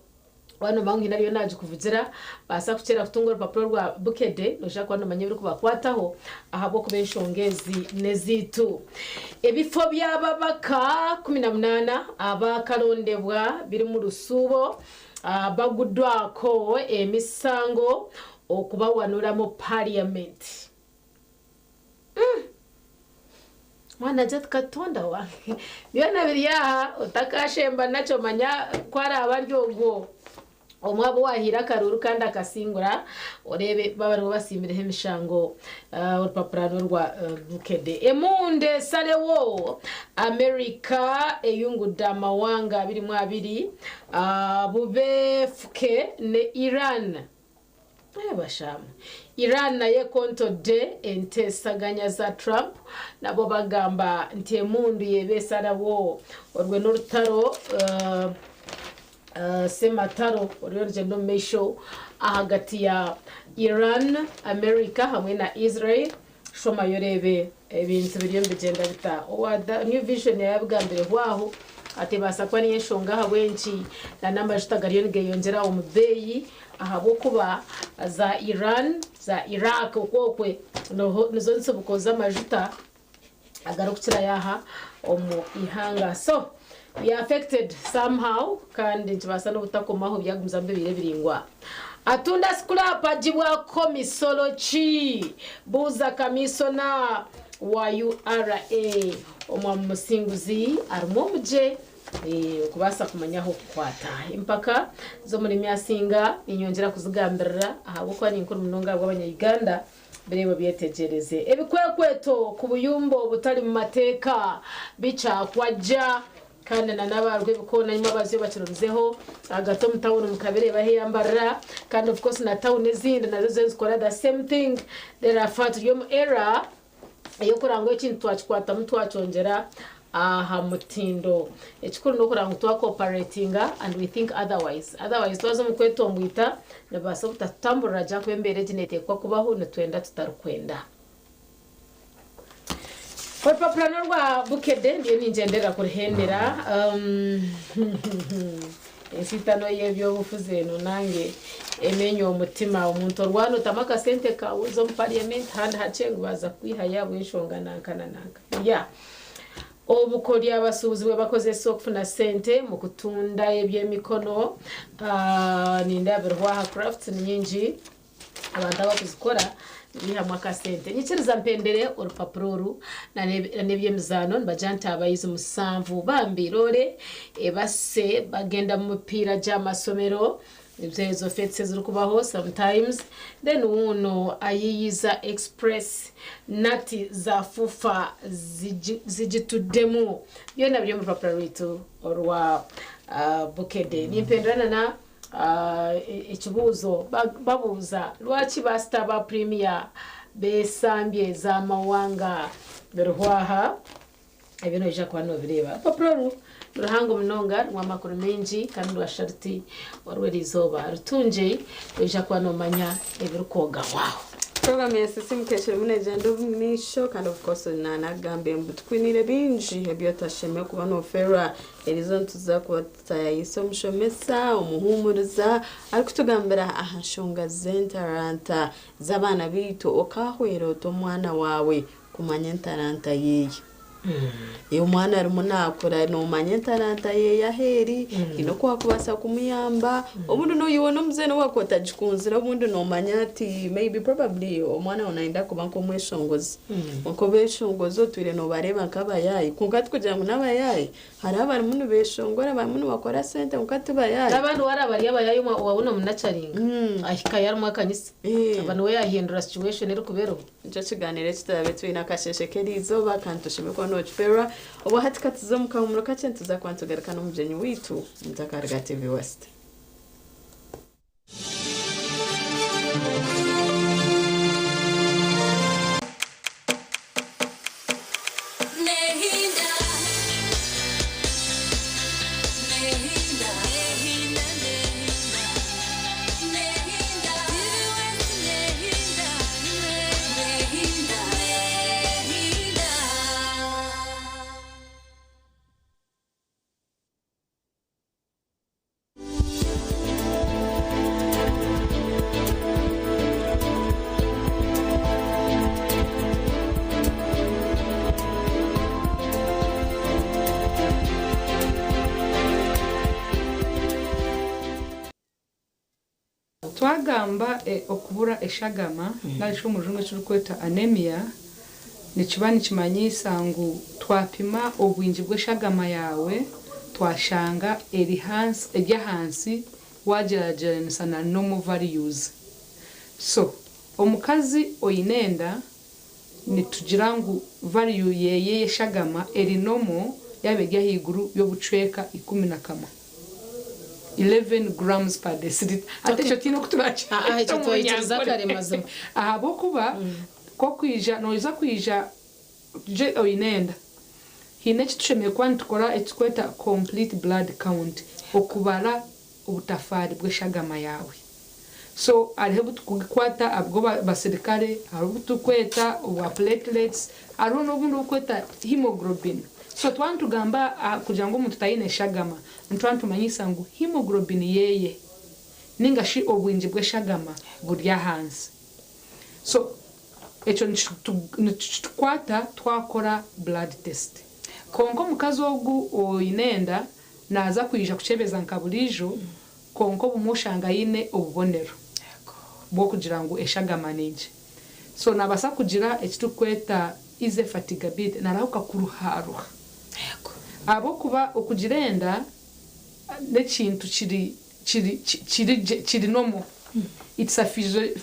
wano bangi nariyo naje kuvuzira basa kucera kutunga urupapuro rwa bukede noja kwano manyebiri kubakwataho ahabo kubeshongezi nezitu ebifo byababaka 18 abakarondebwa biri mu rusubo bagudwako emisango okubawanura mu parliament mwana jet katonda wa byona biriya utakashemba nacho manya kwara abaryogo omwabo wahira karuru kandi akasingura orebe babarwo basimbire mishango urupapuro rwa bukede emunde sarewo America eyunguda mawanga biri mwabiri bubefuke ne Iran bashama Iran naye konto de entesaganya za Trump nabo bagamba ntemundu yebesarawo orwe n'urutaro semataro oryo no mesho ahagati ya Iran America hamwe na Israel shoma yorebe ibintu biriyo bigenda bita owada new vision yabwambere hwaho ate basakwa niye shonga hawenchi na namajita gariyo ngeyongera umubeyi ahabo kuba za Iran za Iraq ukokwe nizo nsibukoza amajuta agarukira yaha omu ihanga so we affected somehow kandi ntibasa no butakomaho byagumza mbere biringwa atunda scrap ajibwa komisolo chi buza kamisona wa URA omwa musinguzi arumuje kubasa kumanyaho kwata impaka zo muri myasinga inyongera kuzigambirira ahabo kwa ninkuru munonga bw'abanyayuganda bireba byetegereze ebikwekweto ku buyumbo butari mu mateka bica kwaja kandi nanabarwe bikona nyuma baziyo bakiruzeho agato mutawuno mukabere bahiyambarira kandi of course na town ezindi nazo zikora the same thing there are fat yom era yo kurango ikintu twachikwata mutwachongera aha mutindo ekikuru no kurango twa cooperating and we think otherwise twazo mukweto mbwita nabasa butatambura jakwe mbere jinete kwa kubaho netwenda tutarukwenda Urupapuro rwa Bukede ndiyo ningendera kuruhendera esitano y'ebyo bufuze no nange emenyo umutima umuntu rwano tamaka sente kawe zo mu parliament handi hacengu baza kwihaya bwishonga nankana ya obukori abasubuzi bwe bakoze sokufuna sente mu kutunda ebyemikono nindabirwaha crafts nyingi abantu abakuzikora bihamwa kasente nyikiriza mpendere urupapuro ru n'ebyemizano bajanta abayizi musanvu bambirore ebase bagenda mu mupira gy'amasomero ibyezo fetse ziri kubaho sometimes then uno ayiyiza express nati za fufa zijituddemu byona byo mu rupapuro rwitu orwa Bukede nimpenderana na ikibuzo babuza lwaki basta ba premier besambye za mawanga berwaha ebino ija kwa no bireba papuro ruhango mnonga rwa makuru menji kandi rwa sharti warwerizoba rutunje ija kwa no manya ebirukoga wow. Program ya sisimu keshiri munejendo misho kind of course na gambe mbutkwinire binji hebyo tasheme kuba no fera elizon tuza kwa tayiso mshomesa umuhumuriza arikutugambira ahashonga zentaranta zabana bitu okahwero to mwana wawe kumanya ntaranta yeye iyo mwana ari munakora no manya ntaranta ye yaheri ino kwa kubasa kumuyamba omuntu no yibona muzene wako tajikunzira omuntu no manya ati maybe probably omwana onaenda kuba nko mweshongozi nko beshongozo twire no bareba kabayayi kungati kugira ngo nabayayi hari abari muntu beshongora ba muntu bakora sente nkati bayayi abantu warabari yabayayi wabona munacaringa ahika yarumwa kanyise abantu we yahindura situation eri kubero njo kiganire kitabe twina kasheshekeri izoba kantushime ko no fera obo hatikati zo mukamuro kace tuza kwantugarika no mujenyi witu mutakarga TV West. Twagamba okubura eshagama narisho mujungu cy'ukweta anemia nikibani kimanyisa ngu twapima obwingi bw'eshagama yawe twashanga eri hansi ejya hansi wagerageranisa na normal values so omukazi oyinenda nitugira ngu value yeye yeshagama eri normal yabegya higuru yobucweka 11 11 grams per deciliter atesho tino kuturacha icyo twayiza kare mazima ahabo kuba ko kwija noiza kwija je oyinenda hine kitushemeye kwani tukora etukweta complete blood count okubara ubutafari bw'eshagama yawe so ariho butukwata abwo basirikare ariho butukweta wa platelets ariho n'obundi bukweta hemoglobin so twantugamba kugira ngo umuntu tayine shagama ntwantumanyisa ngo hemoglobin yeye ningashi obwingi bw'eshagama burya hansi so echo nitukwata twakora blood test konko mukazi ogu oyinenda naza kwija kuchebeza nkaburijo konko bumushanga yine obubonero bwo kugira ngo eshagama ninje so nabasa kugira ekitukweta ize fatigability narahuka kuruharuha abo kuba okugirenda nekintu kiri nomo it's a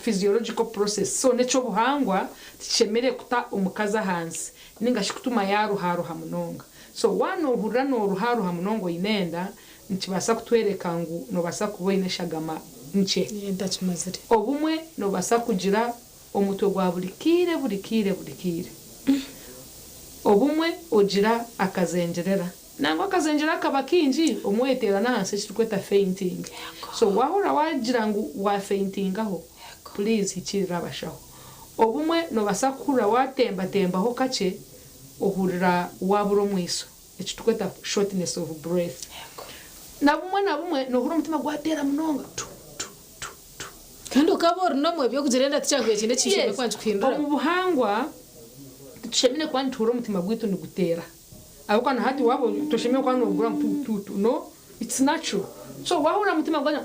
physiological process so necho buhangwa tichemere kuta umukaza hansi ningashi kutuma yaruharuha munonga so wano hurira no ruharuha munongo inenda nikibasa kutwereka ngu no basa kuboine shagama nche ndakimazire obumwe no basa kugira omutwe gwa bulikire obumwe ogira akazengerera nangwa akazengerera kabakinji omwetera nanse kikweta fainting so wahora wagira ngu wa fainting aho please hikirira bashaho obumwe no basakura watemba ho kache ohurira waburo mwiso ekituketa shortness of breath na bumwe nohura umutima gwatera munonga kandi ukabora nomwe byo kugirenda tucyaguye kinde cyishime kwanje kwindura mu buhangwa tushemine kwanje tuhura umutima gwitu ni gutera ahubwo na hati wabo tushemine kwanje ogura no it's natural so wahura umutima gwanya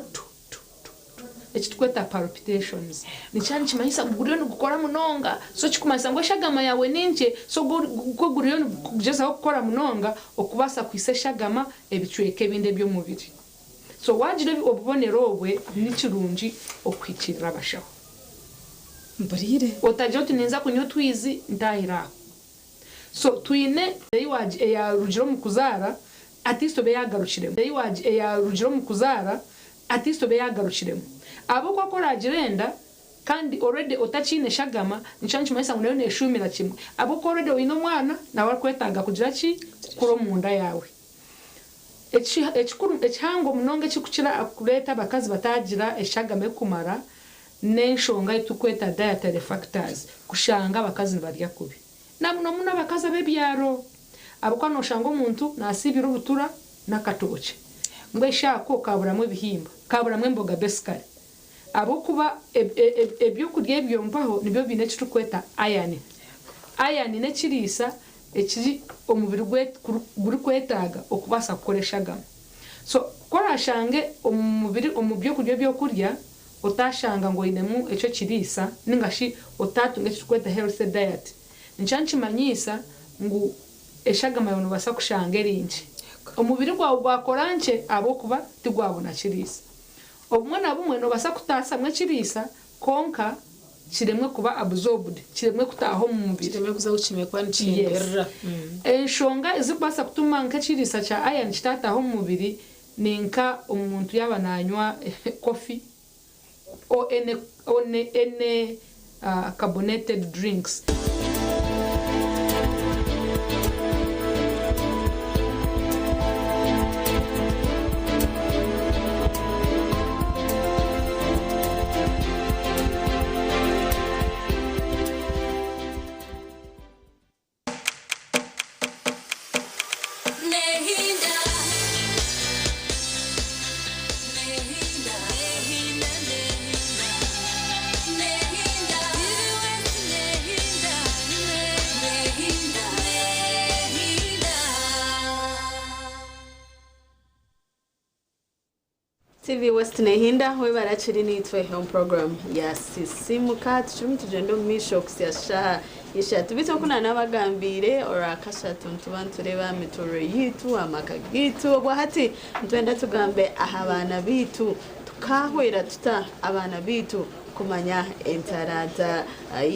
ekituketa palpitations ni cyane kimanyisa guriyo no gukora munonga so kikumanyisa ngo shagama yawe ninje so guriyo no kugeza gukora munonga okubasa kwise shagama ebicweke binde byo mubiri so wajire obubonero obwe n'ikirungi okwikirira abashaho mbarire otajo tinenza kunyo twizi ndahira so twine eyiwaje ya rugiro mu kuzara atisto be yagarukiremo eyiwaje ya rugiro mu kuzara atisto be yagarukiremo abo kwa koragirenda kandi already otachine shagama nicyo kimanyisa ngo nayo neshumira kimwe abo ko already wino mwana nawe kwetaga kugira ki kuro mu nda yawe ekihango munonga kikukira akuleta bakazi batagira eshagame kumara n'enshonga itukweta dietary factors kushanga abakazi barya kubi namuno abakazi bebyaro abukwa noshanga umuntu nasibira ubutura nakatoke ngwe shako kaburamwe bihimba kaburamwe mboga beskari abo kuba ebyo kurya ebyo mbaho nibyo bine kitukweta iron ne kirisa ekiri omubiri guri kwetaga okubasa kukoreshaga so korashange omubiri omubyo kurya byo kurya otashanga ngo inemu echo kirisa ningashi otatunge kitukweta healthy diet nchanchi manyisa ngu eshagama yono basa kushanga erinje omubiri gwawe gwakoranche abo kuba tigwabona kirisa omwana bumwe no basa kutasa mwe kirisa konka kiremwe kuba absorbed kiremwe kutaho mu mubiri kiremwe kuza gucime kwa ncimberra enshonga izikubasa kutuma nka kirisa cha iron kitataho mu mubiri ninka umuntu yabananywa coffee o ene carbonated drinks TV West Nehinda we barachiri nitwe home program ya sisimuka tuchumi tugendo misho kusiasha yesha tubito kuna nabagambire ora kashatu ntubantu reba mitoro yitu amakagitu obwa hati ntwenda tugambe ahabana bitu tukahwera tuta abana bitu kumanya entarata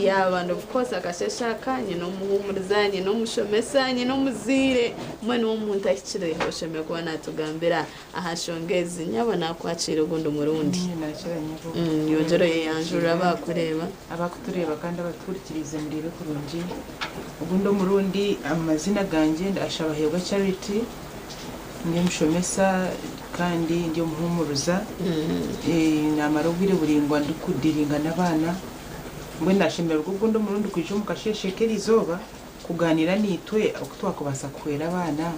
y'abantu of course akashesha kanye no muhumurizanye no mushomesanye no muzire mwe no muntu akire hosheme kwa natugambira ahashongezi nyabona kwacira ugundo murundi yonjero yanjura bakureba abakutureba kandi abaturikirize murire kurungi ugundo murundi amazina ganje ndashobahebwa Charity ndi mushomesa kandi ndi muhumuruza namarubire buringwa ndikudiringa nabana mwe ndashimira ugundo murundi kwije mukasheshekera izoba kuganira nitwe twakubasa kwera abana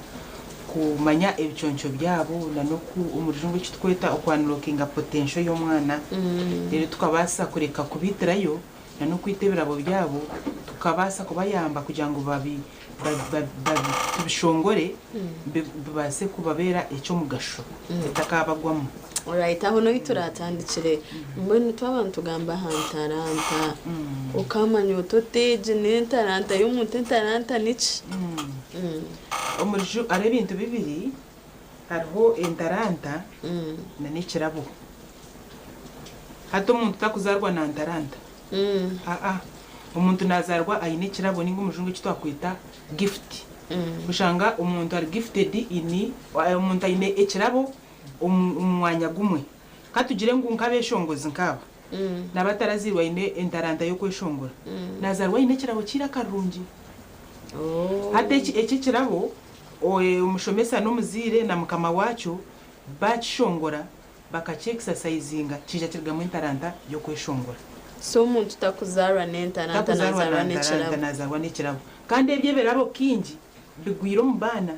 kumanya ebiconco byabo na no ku umurujungu kitweta okwanlockinga potential y'umwana rero tukabasa kureka kubitirayo na no kwitebera abo byabo tukabasa kubayamba kugira ngo tubishongore bibase kubabera icyo mugasho bitakabagwamo alright aho no ituratandikire mbone twabantu gamba hantaranta ukamanya utoteje n'entaranta y'umuntu entaranta niki umurju ari ibintu bibiri hariho entaranta na n'ikirabo hato umuntu takuzarwa na entaranta umuntu nazarwa ayine ikirabo ningo umujungu kitwakwita gift ushanga umuntu ari gifted ini umuntu ayine ikirabo umwanya gumwe katugire ngo nkabeshongozi nkaba nabatarazirwa ine entaranta yo kweshongora nazarwa ine kirabo kira karungi hate iki kirabo umushomesa no muzire na mukama wacu bachishongora bakache exercisinga kija kirgamo entaranta yo kweshongora so umuntu takuzarwa n'entaranta nazarwa n'ikirabo kandi ebyeberabo kingi bigwira mu bana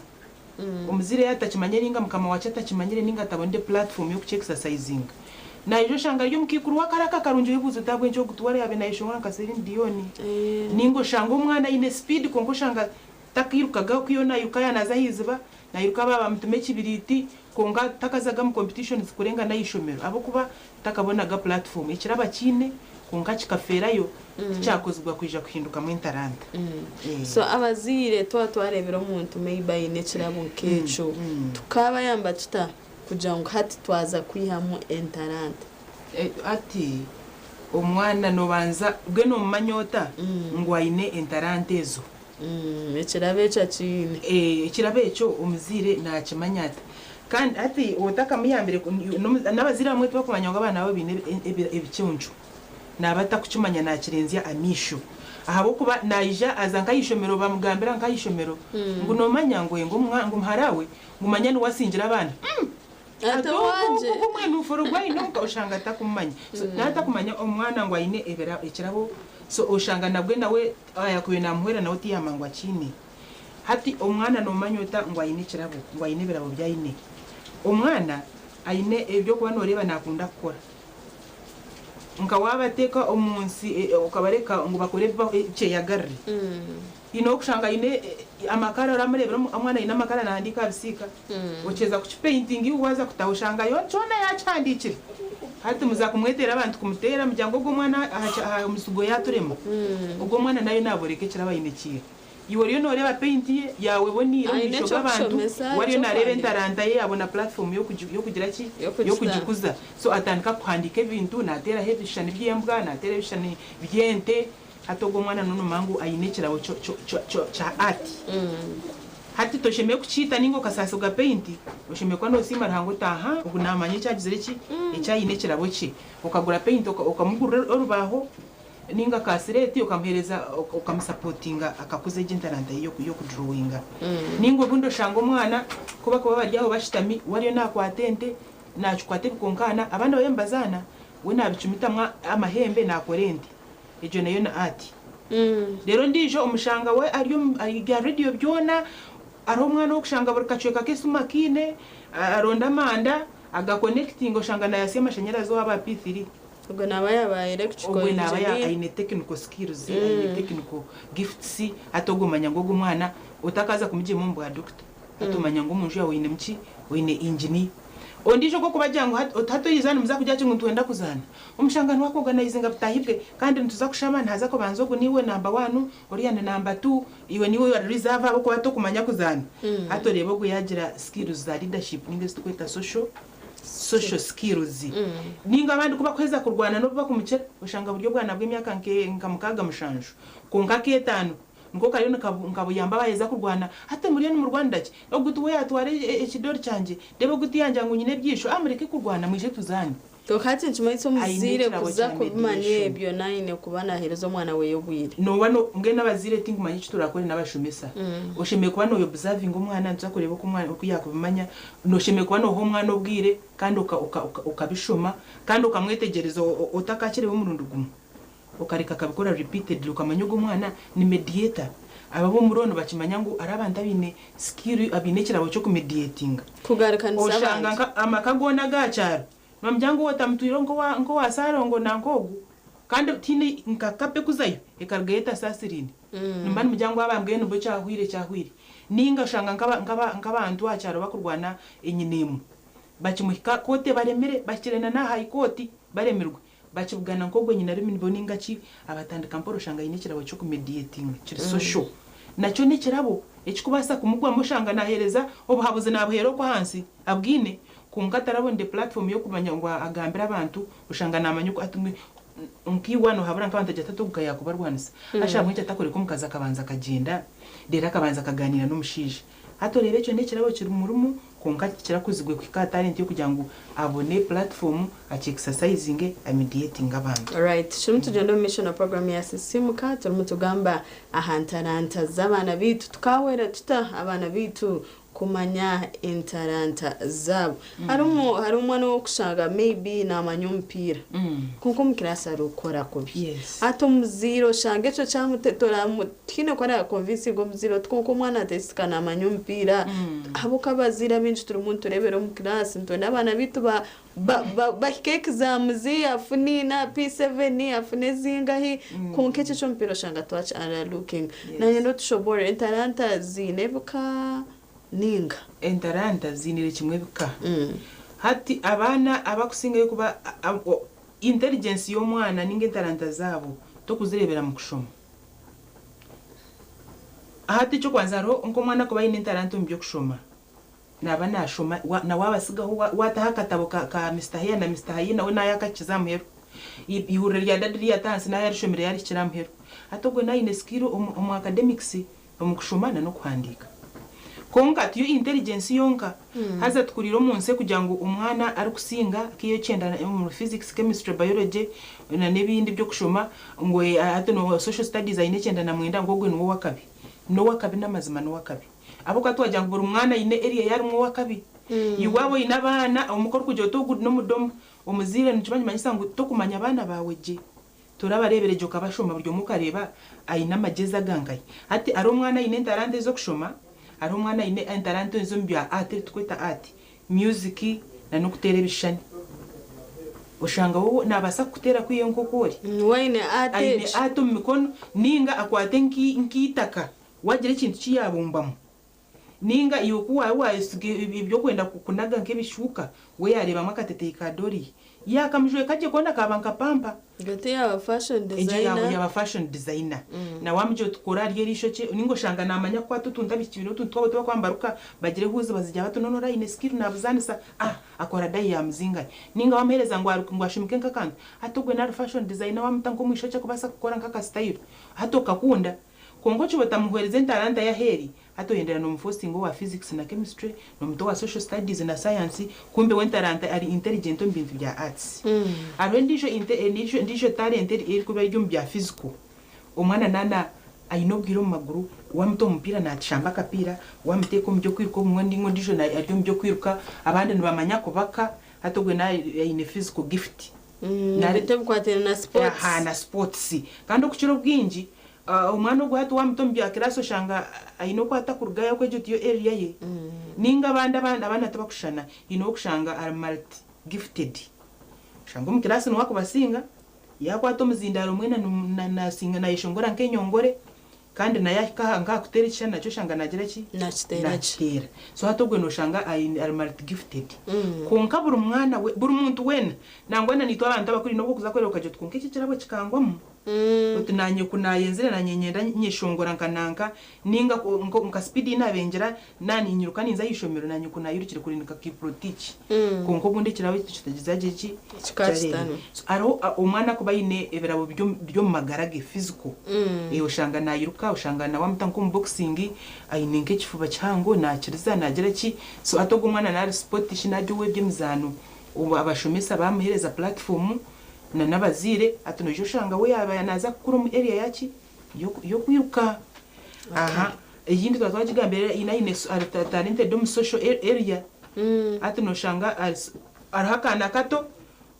omuzire yatakimanye ninga mukama wacu atakimanyire ninga atabonde platform yo kuexercising na ijo shanga ryo mukikuru wakaraka karunjo yibuzo tabwe njo gutwara yabe na ishongora kaseri ndiyoni ningo shanga umwana ine speed konko shanga takirukaga kuyona yukaya nazahiziba na yiruka baba mutume kibiriti konga takazaga mu competitions kurenga na ishomero abo kuba takabonaga platform ikiraba kine konga kikaferayo cyakozwe kwija kuhinduka mu interanta so abazire twarebera umuntu maybe ine kirabo kecho tukaba yamba tuta kugira ngo hati twaza kwihamo interanta ati umwana nobanza bwe no manyota ngo ayine interanta ezo ekirabecha chine ekirabecho umuzire nakimanyata kandi ati otaka muyambire nabazira bamwe twakumanya ngo abana babo bine ebicyonjo nabata kucumanya nakirenzya amisho ahabo kuba naija azanka yishomero bamugambira nka yishomero ngo nomanya ngo mharawe ngumanya ni wasingira abana atawaje umwana uforogwa inoka ushanga atakumanya so natakumanya omwana ngo ayine ebera ekirabo so ushanga nabwe nawe ayakuye namuhera nawe tiyamangwa chini hati omwana no manyota ngo ayine kirabo ngo ayine berabo byayine omwana ayine ebyo kuba noreba nakunda gukora nka wabateka omunsi ukabareka ngo bakore cye yagarri ino kushanga ine amakara ramurebera omwana ina amakara nandika bisika ukeza ku painting uwaza kutawushanga yo chona yachandikire hati muzakumwetera abantu kumutera mujyango gw'umwana umusugo yaturema ubwo mwana nayo naboreke kiraba ine kiye iworiyo noreba painting yawe boniro bishoga abantu wariyo narebe ntaranda ye abona platform yo kugira ki yo kujikuza so atandika kuhandika ibintu natera hebishani byembwa natera bishani byente hatogo mwana nunu mangu ayine kirabo cha art hati tosheme kuchita ningo kasasa ga painting usheme kwa no sima rango taha ugunamanye cyagizere ki ecyayine kirabo ki ukagura paint ukamugura orubaho ninga kasireti ukamhereza ukamsupportinga akakuze gentaranta yo kudrawinga ningo bundo shango mwana kuba baryaho bashitami wariyo nakwatente nachukwate bikonkana abana bayembazana we nabicumitamwa amahembe nakorente ejo nayo na ati rero ndijo umushanga we ariyo radio byona ari umwana wo kushanga burikacweka kesuma kine aronda manda agaconnecting oshanga na yase amashanyarazi waba P3 ubwo naba yaba electrical engineer naba ya ine technical skills ine technical gifts atogumanya ngo umwana utakaza kumije mu mbo ya doctor atumanya ngo umuntu yawe ine mki wine engineer ondisho ko kubajyango hato yizana muza kujya cyungu twenda kuzana umushangano wako organizing abutahibwe kandi ntuza kushama ntaza ko banzogo niwe number 1 oriyane number 2 iwe niwe reserve abo ko bato kumanya kuzana hato rebo go yagira skills za leadership ninge tukweta social skills ninga abandi kuba kweza kurwana no kuba kumukera ushanga buryo bwana bw'imyaka nkamukaga mushanjo konka ketano ngo kariyo nkabuyamba bayeza kurwana hata muri no mu Rwanda ki ogutuwe yatware ekidori cyanje debo gutiyanja ngo nyine byisho amureke kurwana mwije tuzani to kati nchimaitso muzire kuza kubimanye ebyo nine kubana herezo mwana we yobwire no wano ngena bazire tingi manyi turakore nabashomesa osheme kuba no observing umwana nzakoreba ko umwana ukuyakubimanya no sheme kuba no ho mwana obwire kandi ukabishoma kandi ukamwetegereza utakakire bo murundugumu ukareka kabikora repeatedly ukamanya ngo umwana ni mediator ababo murono bakimanya ngo arabanda bine skill abine kirabo cyo kumediating kugarukanisa oshanga amakagona gacharo mamjango watamtuiro ngo wasarongo nangogu kandi tine nkakape kuzayo ekargeta sasirini nimbani mujyango abambwe no cyahwire ninga shanga ngabantu acharo bakurwana enyinemu bakimuhika kote baremere bakirena na high court baremerwe bakibugana nkogwe nyina rimi boninga ki abatandika mporo shanga yine kirabo cyo kumediating kiri social nacyo ne kirabo ekikubasa kumugwa mushanga nahereza obuhabuze nabuhero ko hansi abwine kungatarabonde platform yo kumanya ngo agambira abantu ushanga namanyu ko atumwe unkiwano habura nkabanta jatatu gukaya kubarwanisa ashamwe cyatakore ko mukaza kabanza kagenda dera kabanza kaganira n'umushije hato rero cyo ne kirabo kiri murumu konka kirakuzigwe ku talent yo kugira ngo abone platform exercising mediating abantu. Alright, shimwe tugenda mu mission program ya sisimuka turimo tugamba ahantaranta z'abana bitu tukawera tuta abana bitu kumanya entaranta zabo hari umwana wo kushanga maybe namanya umupira kuko mukirasa rukora kubi ato muziro shanga eco cyamutetora mutine ko ari convince ngo muziro twuko umwana atesika namanya umupira abo kabazira benshi turi umuntu turebera mu class ntone abana bitu ba exam zi afunina P7 afune zingahi konke cyo mpiro shanga twatch are looking na nyendo tushobora entaranta zinebuka ninga entaranta zinire kimwe bika hati abana abakusinga kuba intelligence yo mwana ninge entaranta zabo to kuzirebera mu kushoma hati cyo kwanza ro nko mwana kuba ine entaranta mu byo kushoma naba nashoma na wabasigaho wataha katabo ka Mr. Haya na Mr. Haya nawe nayakakiza muhero ihuriro rya dadiri yatanse nayo yarishomera yari kiramhero atogwe na ine skill mu academics mu kushomana no kwandika konka tiyo intelligence yonka haza tukuriro munse kugira ngo umwana ari kusinga kiyo cyenda mu physics chemistry biology na nebindi byo kushoma ngo ato no social studies ayine cyenda na mwenda ngo gwe no wakabi n'amazima no wakabi abo katwaje ngo buri umwana ine area yari mu wakabi iwabo inabana umukoro kujya to good no mudomo umuzire n'ikibanye manyisango to kumanya abana bawe je turabarebereje ukabashoma buryo mukareba ayina mageza gangaye ati ari umwana ine entarante zo kushoma ari umwana ine entarante zo mbya ati twita ati music na no kutera ibishani ushanga wowe nabasa kutera kwiyo nkokori wayine ati ayine ati mikono ninga akwate nkitaka wagire ikintu kiyabumbamo ninga iyo kuwa ibyo kwenda kunaga nk'ibishuka we yareba makatete kadori yakamjwe kaje kona kabanka pampa gate ya fashion designer ya fashion designer na wamje tukora ryerisho cye ningo shanga namanya kwa tutunda bikibiro tutwa tuba kwambaruka bagire huze bazijya batononora ine skill nabuzanisa akora dai ya mzinga ninga wamhereza ngo ashimike nkakanda atogwe na fashion designer wamutango mwisho cyo kubasa gukora nkaka style hatoka kunda kongo cyo batamuhereza entaranta ya heri hato yendera no mfostingo wa physics na chemistry no mto wa social studies na science kumbe wentaranta ari intelligent mbintu bya arts ndisho talent iri kuba yum bya physical umwana nana ayinobwiro mu maguru wamto umupira na chamba kapira wamteko mujyo kwiruka umwandi ngo ndisho na aryo mujyo kwiruka abandi ntibamanya kubaka hato gwe na ine physical gift narete bkwatera na sports na sports kandi okukiro bwinji umwana gwa hatu wamtombi akiraso shanga ayino kwata kurugaya kwejo tiyo area ye ninga abana tabakushana ino kushanga are multi gifted shanga mukirasi no wako basinga yakwato muzindaro mwena na singa na ishongora nkenyongore kandi nayaka nga kutera ishana cyo shanga nagira ki nakitera so hatogwe no shanga are multi gifted konka buri mwana we buri muntu wena nangwana nitwa abantu abakuri no kuza kwera ukaje twunke iki kirabo kikangwamo utunanye kunayenzere na nyenyenda nyeshongora nkananka ninga nka speed inabengera nani nyiruka ninza yishomero nanye kunayirukire kurinika kiprotich konko bunde kirabe kitagizaje ki aro umwana kuba ine eberabo byo magarage physical ushanga nayiruka ushanga na wamutanko boxing ayinenge kifuba cyango nakiriza nagira ki so atogo umwana na sport shinaje webye mizano ubu abashomesa bamuhereza platform na nabazire atunojo shanga we yabanaza kukura mu area yaki yo kwiruka yindi twatwajigambere ine talented dom social area atuno shanga arahakana kato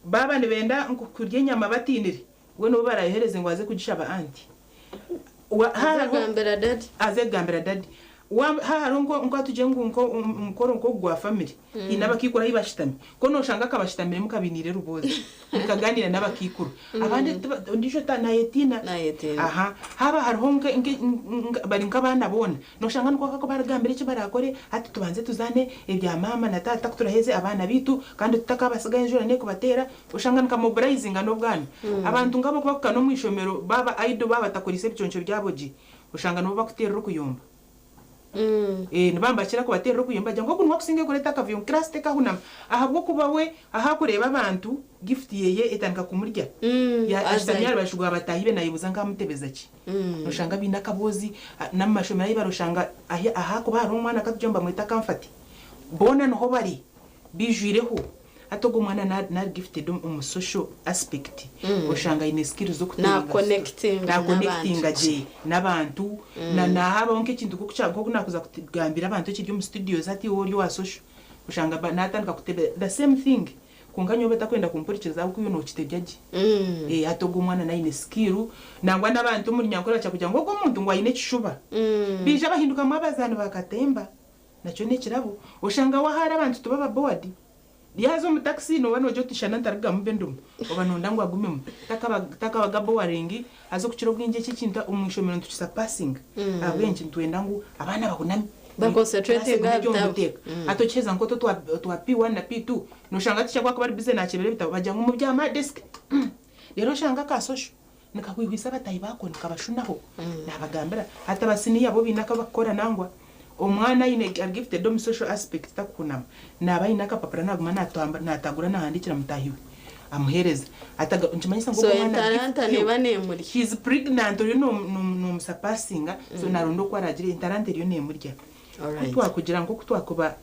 baba nibenda kurya nyama batinire we no barayihereze ngo aze kugisha ba anti azegambera dadi harongo tuje ngo umukoro ngo gwa family inabakikura ibashitami ko no shanga kabashitamire mukabinire ruboze mukaganira nabakikuru abandi ndisho na yetina haba harongo bari nkabana bona no shanga ngo kako baragambire cyo barakore ati tubanze tuzane ibya mama na tata turaheze abana bitu kandi tutakabasigaye njora ne kubatera ushanga nka mobilizing no bwana abantu ngabo kwa no mwishomero baba aido baba takorise biconcho byaboji ushanga no bakutera rukuyomba nibamba kira ko batera kuyemba jango kunwa kusinge kureta kaviyo class teka huna ahabwo kuba we ahakureba abantu gift yeye etanka kumurya ya astamyar bashugwa batahibe nayibuza nkamutebeza ki ushanga binakabozi namashomera yibarushanga aha kuba hari umwana katujomba mwita kamfati bona no bari bijuireho atogo mwana na gifted mu social aspect oshanga ine skills zo na connecting je n'abantu na haba onke kintu kukuchago kunakuza kugambira abantu kiri mu studios ati wori wa social oshanga natandika kutebe the same thing kunganyo beta kwenda kumpurikiza uko yuno kitebyaje atogo mwana na ine skill nangwa n'abantu muri nyankora cyakugira ngo umuntu ngo ayine kishuba bije abahinduka mu abazana bakatemba nacho nekirabo oshanga wahara abantu tubaba board yazo mu taxi no wano jo tishana ntaraga mubendum obanonda ngo agume takaba gabo warengi azo kuchiro bwinje kikinta umwishomero ntukisa passing abwenje ntwenda ngo abana bakunami baconcentrating atocheza nkoto twa P1 na P2 no shanga tichakwa ko bari bize nakebere bitabo bajya mu byama desk rero shanga ka social nikakwihwisa batayi bako nikabashunaho nabagambira hata basini yabo binaka bakora nangwa omwana ine gifted dom social aspect takunama nabayina ka papara naguma natagura nahandikira mutahiwe amuhereza ataga nchimanyisa ngo mwana ne muri he's pregnant uri no musapasinga so narondo kwa ragire interante yo ne murya kutwa kugira ngo kutwakuba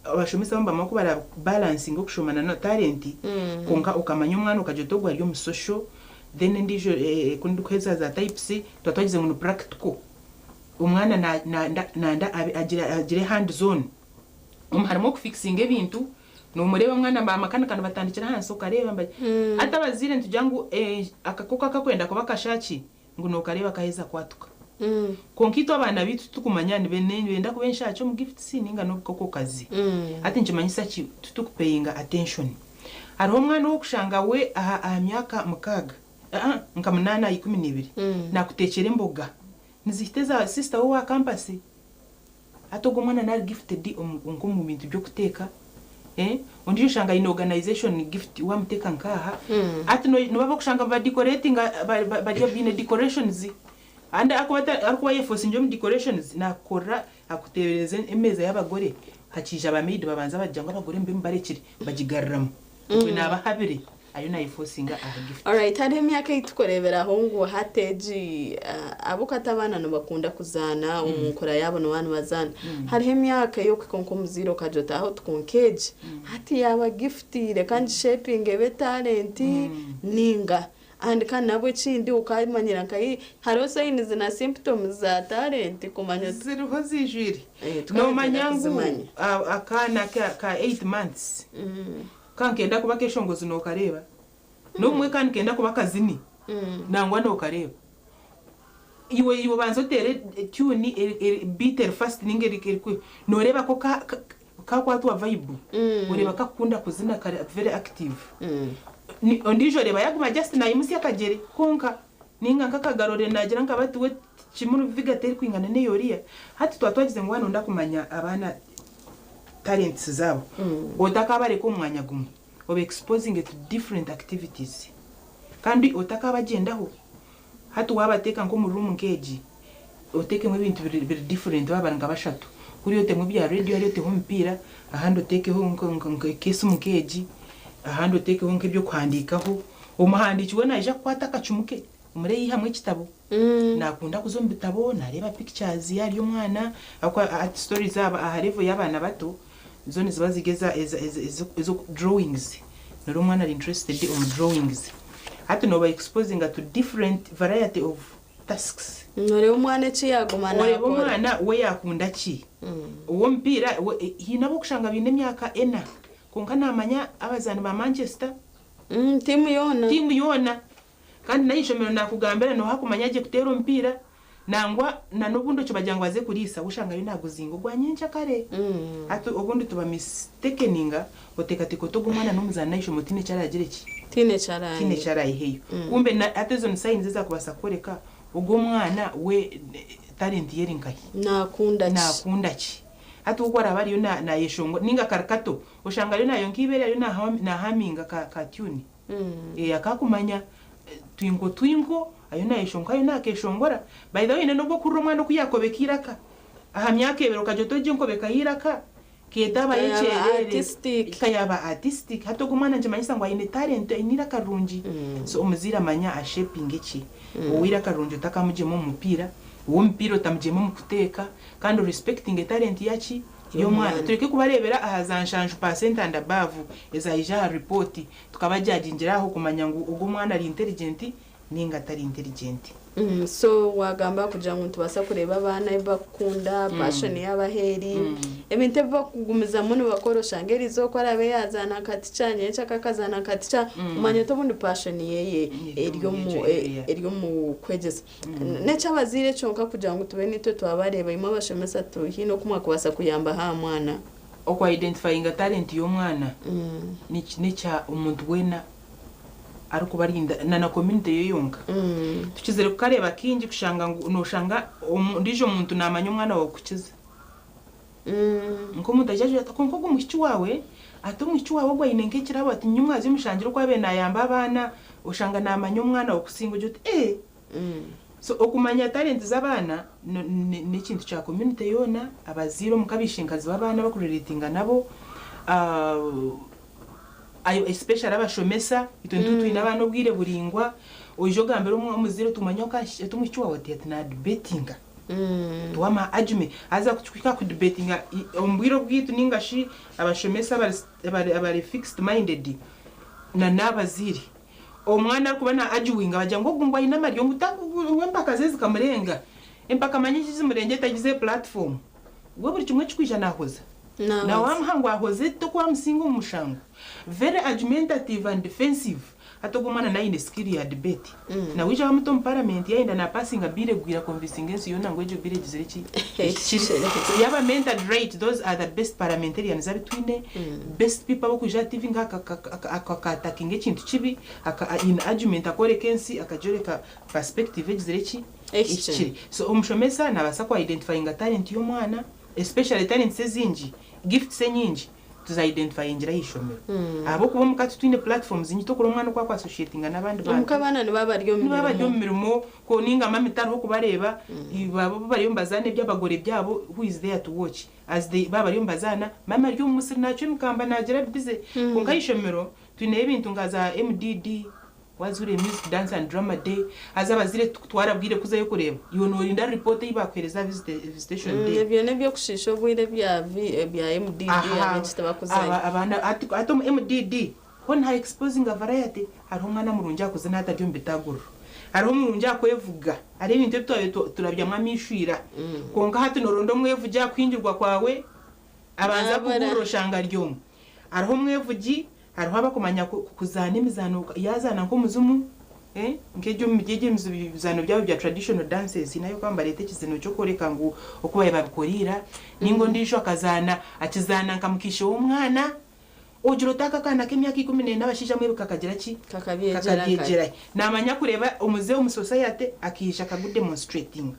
abashomesa bamba mako bara balancing okushomana no talent konka ukamanya umwana ukajotogwa ryo mu social then ndijo kundi kweza za type C twatwagize ngo practical umwana nanda agire hand zone harimo kufixing ebintu no mureba mwana bamakana kana batandikira hansi ukareba mbaye atabazire ntujyangu akakoka kakwenda kuba kashaki ngo no kareba kaheza kwatuka konkito abana bitu tukumanyane benda kubenshacho mu gift sininga no koko kazi ati njimanyisa ki tutukupeyinga attention hariho mwana wo kushanga we aha myaka mukaga nkamunana 12 nakutekere mboga niziteza sister wa campus atogo mwana na gifted ngo mu bintu byo kuteka undi ushanga in organization gift wa muteka nkaha ati no baba kushanga ba decorating bajya bine decorations anda akwa yefosi njo mu decorations nakora akutebereze emeza y'abagore hakije abamide babanza bajya ngo abagore mbe mbarekire bagigarramo kwe naba habire ayo na ifosinga gift. Alright, hari myaka itukorebera aho ngo hateji abukatabana no bakunda kuzana umukora yabo no bantu bazana. Hari myaka yo kwikonko muziro kajota aho tukonkeje. Hati yaba giftire kandi shaping ebe talent ninga. And kan nabo chindi ukayimanyira kai haro signs na symptoms za talent kumanya ziriho zijiri. No manyangu akana ka 8 months. Kankenda kuba keshongozi no kareba no mwe kankenda kuba kazini nangwa no kareba iwe banzo tere tune bitter fast ningeri no reba ko ka kwatu vibe ureba kakunda kuzina kare very active ni ondijo reba yaguma just na imusi akagere konka ninga nkakagarore nagira nkabati we kimuru vigateri kwingana ne yoriya hati twatwagize ngo hano ndakumanya abana talents zabo otakabare ko mwanya gumwe obe exposing it to different activities kandi otakabagendaho hatu wabateka nko mu room keji oteke mu bintu biri different babanga bashatu kuri yote mu bya radio yote ho mpira ahandi oteke ho nko kesu mu keji ahandi oteke ho nk'ibyo kwandikaho umuhandiki we naje kwata kacumuke umure yihamwe kitabo nakunda kuzomba bitabo nareba pictures yari umwana akwa stories zaba aharevo y'abana bato zone ziba zigeza ezo drawings nari umwana ari interested on drawings hati no by exposing to different variety of tasks nore umwana ci yagumana nore umwana we yakunda ki uwo mpira hinabo kushanga bine myaka ena konka namanya abazana ba Manchester timu yona kandi nayishomero nakugambira no hakumanya je kutera mpira nangwa na nobundo cyo bajyangwa ze kurisa ushanga yo naguzingo gwanyenja kare atu obundi tuba mistakeninga otekatiko tugumana n'umuzana isho mutine cyaragire ki tine cyarayi heyo kumbe na atezo ni signs za kubasa koreka ubwo mwana we talent yeri nkahi nakunda ki atu ukora bari yo na yeshongo ninga karakato ushanga yo nayo nkibere yo na haminga ka tune akakumanya twingo ayo na yeshongo ayo na keshongora by the way no bwo kurumwa no kuyakobekiraka aha myakebero kajotoje nkobeka hiraka ketaba yecherere kayaba artistic hato kumana nje manyisa ngo ayine talent inira karunji so umuzira manya a shaping iki uwira karunji takamuje mu mupira uwo mpira utamujemo mu kuteka kandi respecting talent yachi yo mwana tureke kubarebera ahazanshanju percent and above ezayija ha report tukabajajingiraho kumanya ngo ugo mwana ari intelligent ninga atari intelligent. So wagamba kugira ngo tubasa kureba abana bakunda passion y'abaheri ebinte bakugumiza muno bakorosha ngeri zo ko arabe yazana kati cyanye cyakakazana kati cya umanye to bundi passion yeye eryo mu kwegeza necha bazire chonka kugira ngo tube nitwe twabareba imwe bashemesa to hino kumwa kubasa kuyamba ha mwana okwa identifying talent yo mwana nicha umuntu wena ariko barinda na community yoyonga tukizere kukareba kingi kushanga noshanga ndijo muntu namanya umwana wo kukiza nko mudajaje atakonko gumushiki wawe atumwici wawe gwa inenge kirabo ati nyumwazi mushangiro kwa bena yamba abana ushanga namanya umwana wo kusinga ujute so okumanya talent z'abana ni kintu cya community yona abaziro mukabishinkazi babana bakureletinga nabo ayo especially abashomesa ituntu twina abana obwire buringwa ojo gambere umuziro tumanya ko tumwici wawe ati na debatinga tuwama ajume aza kuchukika ku debatinga ombwiro bwitu ningashi abashomesa abari fixed minded na nabaziri omwana kubana ajuwinga bajya ngo gungwa ina mariyo ngutaka zezi kamurenga empaka manyiji zimurenge tagize platform we buri kimwe cikwisha nahoza na wamhango ahoze to kwa msingo umushango very argumentative and defensive atogumana na ine skill ya debate na wija bamuto parliament yaenda na passing a bill gwira convincing ensi yona ngwejo bill gizirichi yaba mental rate those are the best parliamentarians abitwine best people bo kuja tv attacking ekintu kibi in argument akore kensi akajoreka perspective gizirichi so umushomesa nabasa kwa identifying talent yo mwana especially talent sezinji gift senyinji tuza identify injira yishomero abo kuba mukati twine platforms nyito kuri umwana kwa associating nabandi bantu mukabana nibaba ryo mirimo ko ninga mamitaro ho kubareba babo bari mbazane by'abagore byabo who is there to watch as they baba ryo mbazana mama ryo umusiri nacho mukamba nagira bize ko ngayishomero twine ibintu ngaza MDD wazure music dance and drama day azabazire twarabwire kuzayo kureba yonorinda report yibakwereza visitation day nebyo kushisho bwire bya MDD abenshi tabakuzayo abana atom MDD hon ha exposing a variety hariho umwana murunja kuzana ataryo mbitaguru hariho murunja kwevuga ari ibintu turabya mwamishwira konga hatu norondo mwevuja kwinjirwa kwawe abanza kuguroshanga ryo hariho mwevugi hariho abakomanya kuzana imizano yazana nko muzumu nkejo migege imizano byabo bya traditional dances nayo kwamba lete kizeno cyo koreka ngo okubaye babikorira ningo ndisho akazana akizana nkamukisho umwana ojuro taka kana kemyaka 14 n'abashija mwe bikakagira ki kakabiyegera namanya kureba umuzeo mu society akisha kagu demonstrating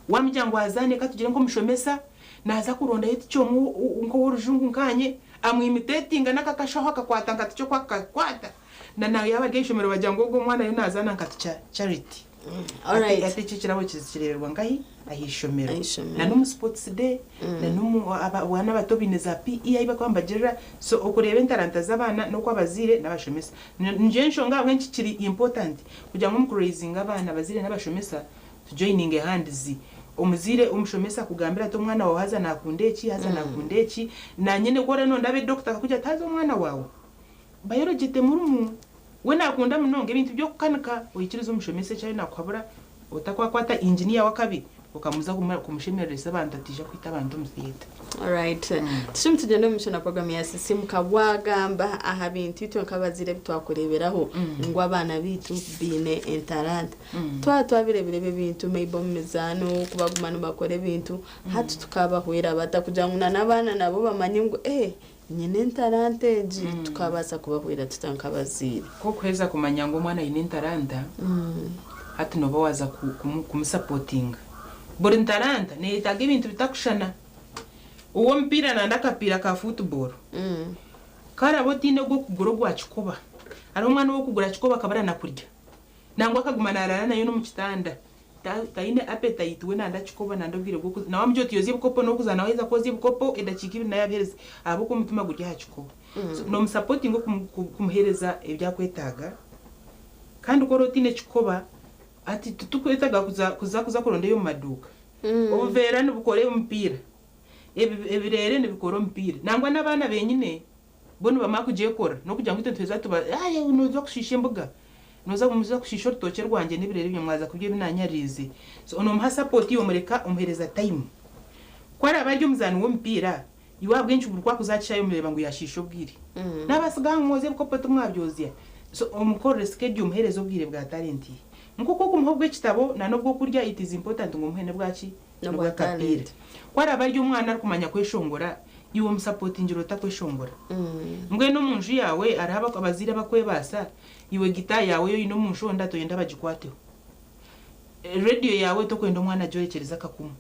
wamjyango azane katugire ngo mushomesa naza kuronda yiti cyo ngo urujungu nkanye amwimitatinga nakakashaho akakwata ngati cyo kwata na nayo yabageshomero bajyango ngo mwana yo nazana ngati charity alright ati cicirabo kizirerwa ngahi ahishomero na no sports day na no abana batobineza PE ayiba kwambagirira so okureba intaranta z'abana no kwabazire n'abashomesa njenjo ngabwe nkikiri important kujya ngo mu raising abana bazire n'abashomesa to joining hands umuzire umushomesa kugambira to mwana wawe haza nakundeki na nyene gore no ndabe doctor akujya tazo mwana wawe biology te murumu we nakunda munonge ibintu byo kukanika uyikiriza umushomesa cyane nakwabura utakwakwata engineer wa kabiri ukamuza kumushemereza abantu atija kwita abantu muziyeta alright tushim tugende mu program ya system kabwagamba aha bintu twakabazire bitwakureberaho ngo abana bitu bine internet twabirebere bintu maybe mizano kubagumana bakore bintu hatu tukabahwera batakujanguna nabana nabo bamanye ngo nyine internet tukabasa kubahwera tutankabazire ko kweza kumanya ngo mwana ine internet hatu no bawaza kumusupporting Borintaranta ne itaga ibintu bitakushana uwo mpira na ndakapira ka football karabotine go kuguro gwachikoba ari umwana wo kugura chikoba kabara nakurya nangwa akagumana arara nayo no mu kitanda taine appetite we nanda chikoba nandobwire go na wamjo tiyozi bukopo no kuzana weza kozi bukopo edachikiri na yabereza abo ko mutuma gurya hachikoba no musupporting kumuhereza ebyakwetaga kandi uko rotine chikoba ati tukwetaga kuza kuronda yo maduka overa n'ubukore umupira ebirere nibikora omupira nangwa n'abaana benyine bono bamakugiye kora no kugira ngo itentweza tuba noza kushisha embuga muza kushisha urutoke rwanjye n'ibirere byo mwaza kubyo binanyarize so ono muha support yo mureka umuhereza time kwara abaryo muzani w'omupira iwa bwenshi burwa kuzacishayo mureba ngo yashisha ubwire n'abasiga mwoze ko poto mwabyozya so umukore schedule umuhereza ubwire bwa talent nkuko kumuho bw'ekitabo na nobwo kurya it is important ngo muhene bwaki no bwa talent kwara abaryo umwana kumanya kweshongora iwo musupporting rota kweshongora mbwe no munju yawe araba abazira bakwebasa iwe gita yawe yo ino munju nda to yenda bagikwateho radio yawe to kwenda umwana joyekereza kakumu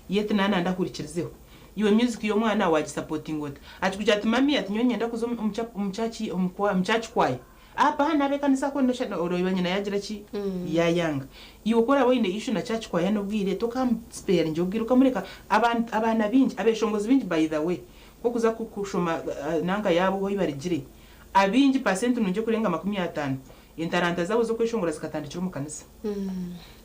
yete nana ndakurikirizeho iwe music yo mwana waji supporting ota ati kujya ati mami ati nyonyenda kuzo umchachi kwaye apa nabe kanisa ko ndashana oroyibanye na yagira ki yayanga iwe kora wine issue na church kwaye no bwire to kam spare nje ubwira ukamureka abana binji abeshongozi binji by the way ko kuza kushoma nanga yabo ho ibarigire abinji % nuje kurenga 50 intaranta zabo zo kweshongora zikatandikira mu kanisa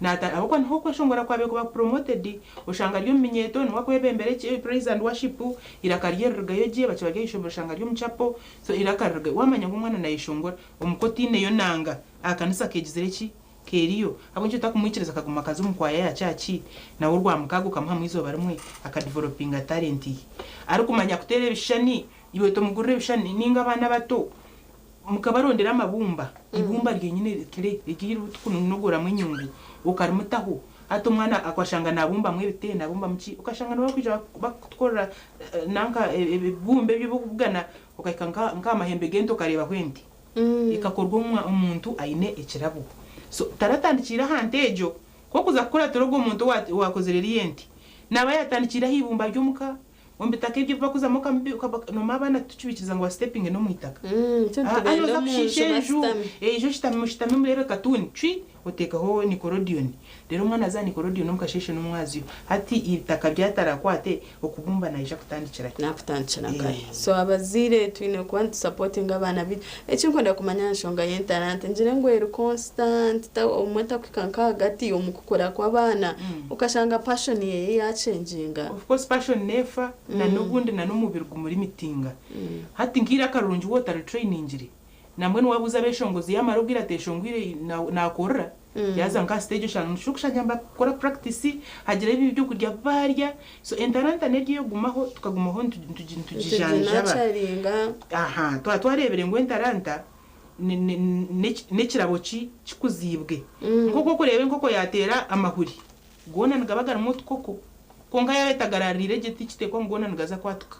nata abako nho kweshongora kwabe kuba promoted ushanga ryo minyeto no kwebembere cye praise and worship ira career rugayo je bacibage ishobora shanga ryo mucapo so ira career wamanya ngo mwana nayishongora umukotine yo nanga akanisa kegizereki keriyo abo nje takumwikiriza kaguma kazi umukwaya ya cyaci nawe urwa mukago kamuha mwizo barumwe akadevelopinga talent ari kumanya kutere bishani iwe to mugurire bishani ninga abana bato mukabarondera amabumba ibumba ryenyine kire rigira kunogora mwinyungu ukarimutaho ato mwana akwashanga nabumba mwebite nabumba mki ukashanga no kwija bakukora nanka ibumbe by'ubugana ukayikanga nkamahembe gento kareba kwenti ikakorwa umuntu aine ekirabo so taratandikira hantejo ko kuza kukora torogo umuntu wakozerera yenti naba yatandikira hibumba ry'umuka ombitaka ibyo bakuza moka mbi no mabana tucibikiriza ngo stepping no mwitaka ayo zakushishenju ejo shitame murebe katuni cwi uteka ho Nickelodeon rero mwana za Nickelodeon mukasheshe n'umwazi ati itaka byatara kwate okubumba naisha kutandikira kai so abazire twine kwant supporting abana bit ekinkonda kumanya nshonga y'internet njire ngo eri constant ta umweta kwikanka hagati omukukora kw'abana ukashanga passion ye yachenjinga of course passion nefa na nubundi na numubiri gumuri mitinga hati ngira karunji water training njire namwe wabuza beshongozi yamarubwira teshongwire nakora yaza nka stage shukshanya kora practice hagira ibi byo kurya barya so internet yo gumaho tukagumaho tujijanja aha twarebere ngo internet ne kiraboci kikuzibwe nkoko kurebe nkoko yatera amahuri gona ngabagara mutu koko konga yabetagararire giti kiteko ngona ngaza kwatuka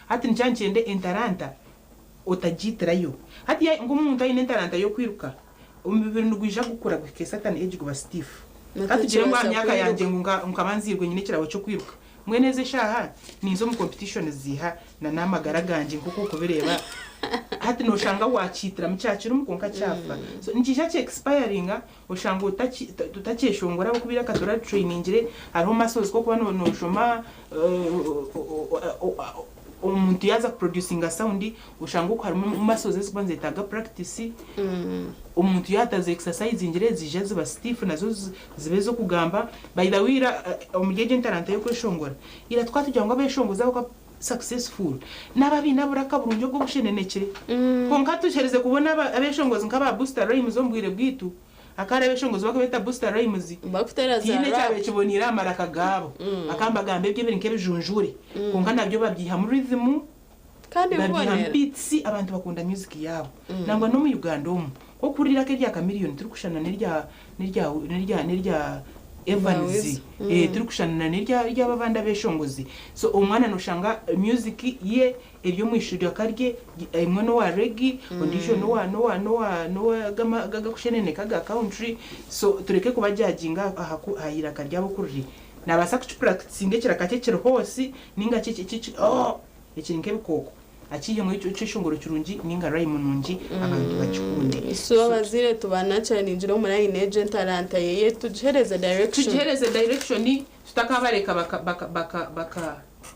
hati ncancende internet otajitirayo hati ngumuntu ayine internet yo kwiruka umubiri ndugwija gukura gwe Satan age guba Steve hati je mwa myaka yanje nkabanzirwe nyine kirabo cyo kwiruka mweneze shaha nizo mu competition ziha na namagara ganje kuko kubireba hati no shanga wacitira mucyacira umukonka cyafa so njija cye expiring ushanga tutakeshongora kubira kadora trainingire hariho masozi ko kuba no shoma umuntu yaza producing a sound ushanga uko harimo masozi zibanze taga practice umuntu yataze exercise ingire zije ziba stiff nazo zibezo kugamba by the way umugege internet yo kweshongora ira twatujya ngo abeshongoza ko successful nababi naburaka burunjo bwo gushenenekere konka tuchereze kubona abeshongoza nkaba booster rhymes zo mbwire bwitu akara beshongoza bakabeta booster rhymes bakutera za ine cyabe kibonira maraka gabo akamba gambe bye birinke bijunjure konka nabyo babyiha muri rhythm kandi ubonera bitsi abantu bakunda music yabo nangwa no mu Uganda ko kurira ke rya kamiliyoni turi kushana nirya Evans turi kushana nirya babanda beshongozi so umwana nushanga music ye iryo mwishuri akarye imwe no wa reggae condition no wa gaga kushenene kaga country so tureke kubajajinga ahira karyabo kururi nabasa kupracticing kirakakekero hose ninga ekirinke bikoko aciye mu cyishongoro cyurungi ninga Raymunungi abantu bakikunde so abazire tubana cyane injiro muri agent talent ye tujereze direction tutakabareka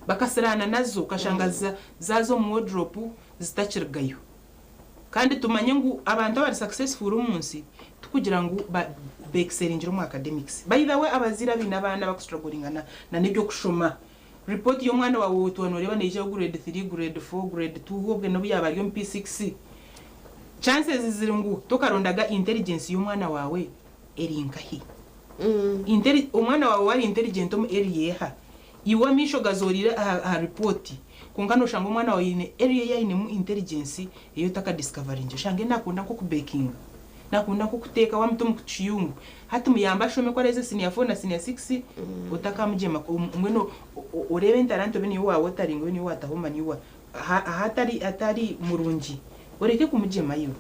bakaserana nazo kashangaza zazo mu wardrobe zitakirgayo kandi tumanye ngo abantu bari successful umunsi tukugira ngo excel injiro mu academics by the way abazira binabana bakustruggling na nibyo kushoma report y'umwana wawe tuwanoreba neje grade 3 grade 4 grade 2 hobwe no byaba yo P6 chances zirungu tokarondaga intelligence y'umwana wawe erinkahi umwana wawe wari intelligent mu area iwa misho gazorira a report kungano shanga umwana wawe ine area yine mu intelligence iyo taka discovery nje shange nakunda ko baking nakunda ko kuteka wa mtu mukiyungu hati muyamba shome kwa reze senior 4 na senior 6 utaka mujema umweno urebe ntaranto beni wawe taringwe ni watahoma ni wa atari murungi ureke kumujema yo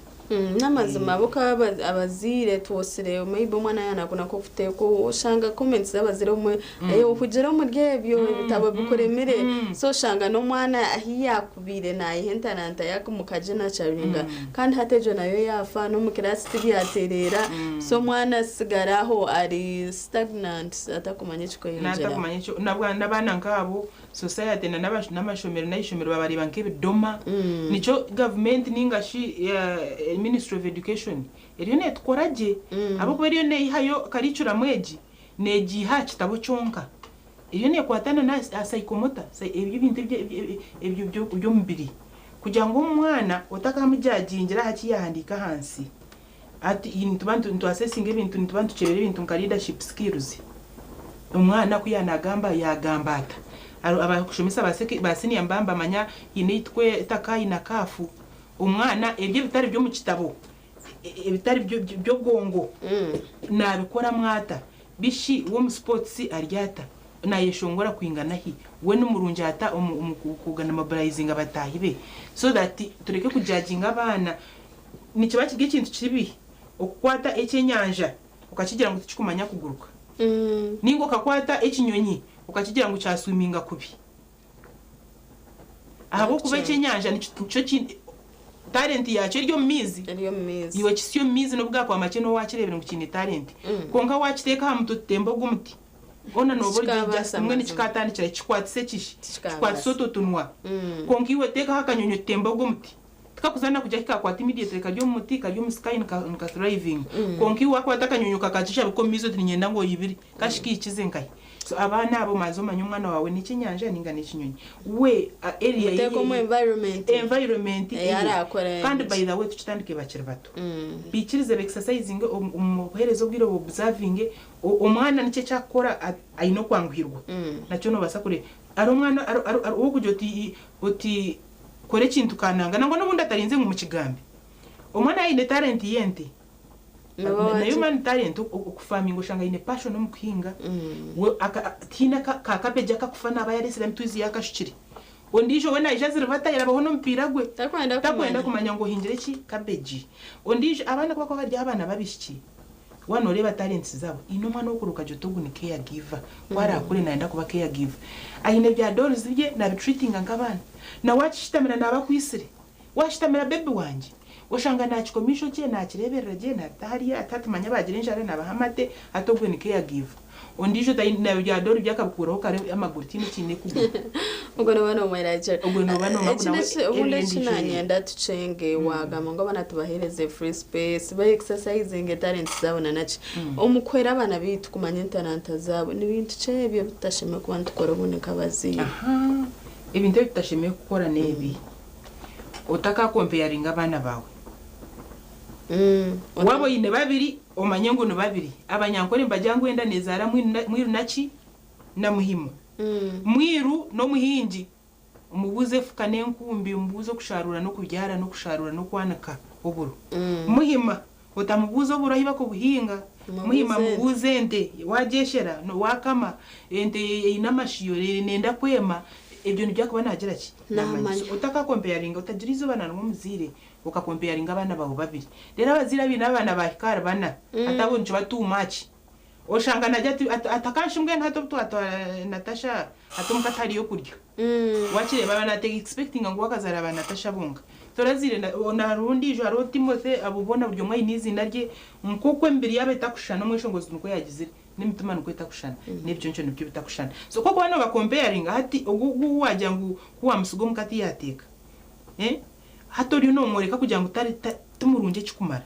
n'amazima boka abazire twosire maybe umwana yana kuna ko fite ko shanga comments abazire umwe ayo kugera mu ryebyo bitabo bikoremere so shanga no mwana ahiya kubire nayi hentananta yakumukaje na charinga kandi hatejo nayo yafa no mu class yaterera so mwana sigaraho ari stagnant atakumanye chiko yinjira natakumanye cyo nabana nkabo society na n'amashomero n'ishomero babari bankebe doma nico government ningashi Ministry of Education eriyo netkoraje abo kuberiyo ne hayo karicura mweji neji ha kitabo cyonka eriyo ne kwatana na psychomota ibyo bintu ibyo byo mbiri kugira ngo umwana utakamujajingira haki yahandika hansi ati intubantu assessing ibintu ntubantu cebere ibintu nka leadership skills umwana kuyanagamba yagambata abakushomesa baseni yambamba manya initwe takai na kafu umwana ebyo bitari byo mu kitabo bitari byo gongo nabikora mwata bishi wo mu sports aryata nayeshongora kwingana hi we n'umurunjata kugana mobilizing abatahibe so that tureke kujudging abana ni kiba kigikintu kibi okukwata ekenyanja ukakigira ngo tukikumanya kuguruka ningo kakwata ekinyonyi ukakigira ngo cyaswiminga kubi abo kubeke nyanja nico talent yacu iryo mizi iwe kisiyo mizi no bwa kwa makeno wakirebera ngo kine talent konka wakiteka ha muto tembo gumuti ona no bori just mwe ni kikatani kira kikwatse kishi kikwatse soto tunwa konki iwe teka hakanyonyo tembo gumuti tukakuzana kujya kikakwata immediate kajyo muti kajyo musky nka thriving konki wakwata kanyonyo kakachisha biko mizo tinyenda ngo yibiri kashiki ikizenkai so abana abo mazo manyumwana wawe ni kinyanja ninga ni kinyonyi we area yiko mu environment yarakore kandi by the way tucitandike bakira bato bikirize exercising umuherezo bwiro observing umwana nice cyakora ayino kwangwirwa nacyo no basakure ari umwana ari ukujyo uti kore kintu kananga nango n'ubundi atarinze mu kigambi umwana yine talent yente na human talent ukufarming ushanga ine passion no mukinga tina kakapeja kakufana abayarese mtuzi yakashikiri ondisho wena ijazira batayira bahono mpira gwe takwenda kumanya ngo hingire ki kabeji ondisho abana kwa barya abana babishiki wanoreba talents zabo ino mwana okuruka jotogu ni caregiver wara kuri naenda kuba caregiver ayine bya dolls bye na treating ngabana na wachitamira nabakwisire washitamira baby wanje ushanga nachikomisho cye nakireberera je na tahari atatumanya bagirenjare nabahamate atogwe ni caregiver ondisho na bya dolls byakabukuraho kare amagurutini kine kugo ubwo no bano mweraje ubwo no bano makuna ubundi kinanyenda tucenge wagama ngo bana tubahereze free space ba exercising talents zabo nanachi umukwera abana bitu kumanya talent zabo ni bintu cebyo bitashime kubantu kora boneka bazi ibintu bitashime gukora nebi utaka comparing abana bawe wabo yine babiri omanye ngo no babiri abanyankore mbajyango wenda nezara mwiru nachi na muhimu mwiru no muhinji umubuze fukane nkumbi umubuzo kusharura no kubyara no kusharura no kwanaka oburo muhima utamubuzo oburo hiba ko buhinga muhima mubuze nde wageshera no wakama ende inamashiyo nenda kwema ibyo nibyo akaba nagira ki utaka comparing utagira izo bana no muzire uka comparing abana bawo babiri rero abazira bina abana bahikara bana atabonje batu match oshanga najya atakanshimwe ntato Natasha atomukatari yo kurya wakire bana take expecting ngo wakazara bana Natasha bunga torazire na rundi jo aro Timothy abubona buryo mwayi nizina rye nkoko mbere yabeta kushana mwesho ngo zinuko yagizire n'imitima nuko itakushana n'ibyo ncyo nibyo bitakushana so koko bano ba comparing hati ugu wajya ngo kuwa musugo mukati yateka hatori no mureka kugira ngo utari tumurunje kikumara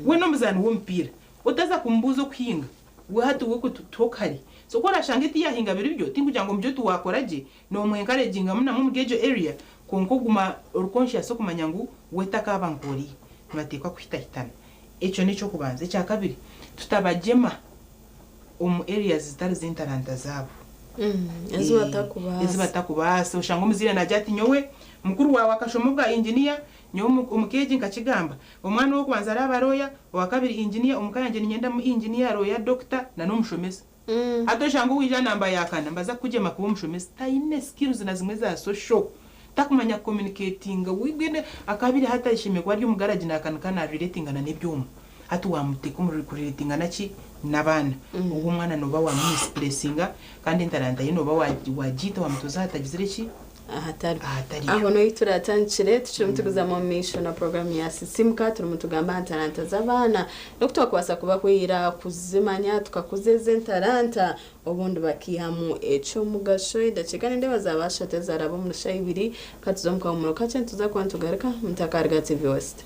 we no muzana wo mpira utaza kumbuzo kwinga we hati uko tutokari so ko rashanga iti yahinga biribyo tinkugira ngo mubyo tuwakoraje no mwenkareginga muna mu gejo area konko guma unconscious kumanya ngo wetaka bankori batekwa kwitahitana eco nico kubanza icya kabiri tutabajema areas zitari zintaranta zabo ezi batakubasa ushango muzire najati nyowe mukuru wawe akashomubwa engineer nyowe umukeji nkakigamba umwana wo kwanza arabaroya wa kabiri engineer umukanje nyenda mu engineer roya doctor na no mushomesa hato shango wija namba yakana mbaza kujema kuba mushomesa taine skills na zimwe za social takumanya communicating wigene akabiri hata ishimegwa ryo mugaraji nakana relating na nebyuma hatu wamuteka muri relating naki nabana ubu mwana no ba wa mispressinga kandi ntaranda yino ba wajita wamutoza hatagizire ki ahatari aho no ituratanchire tuchumtuguza mu mission na program ya sisimka turumutugamba talanta z'abana no kutokwasa kuba kwira kuzimanya tukakuzeze talanta obundi bakihamu eco mugasho idacikane nde bazabasha tezarabo mu shayibiri katuzomka mu lokache tuza kwantugarika mutakarga TV West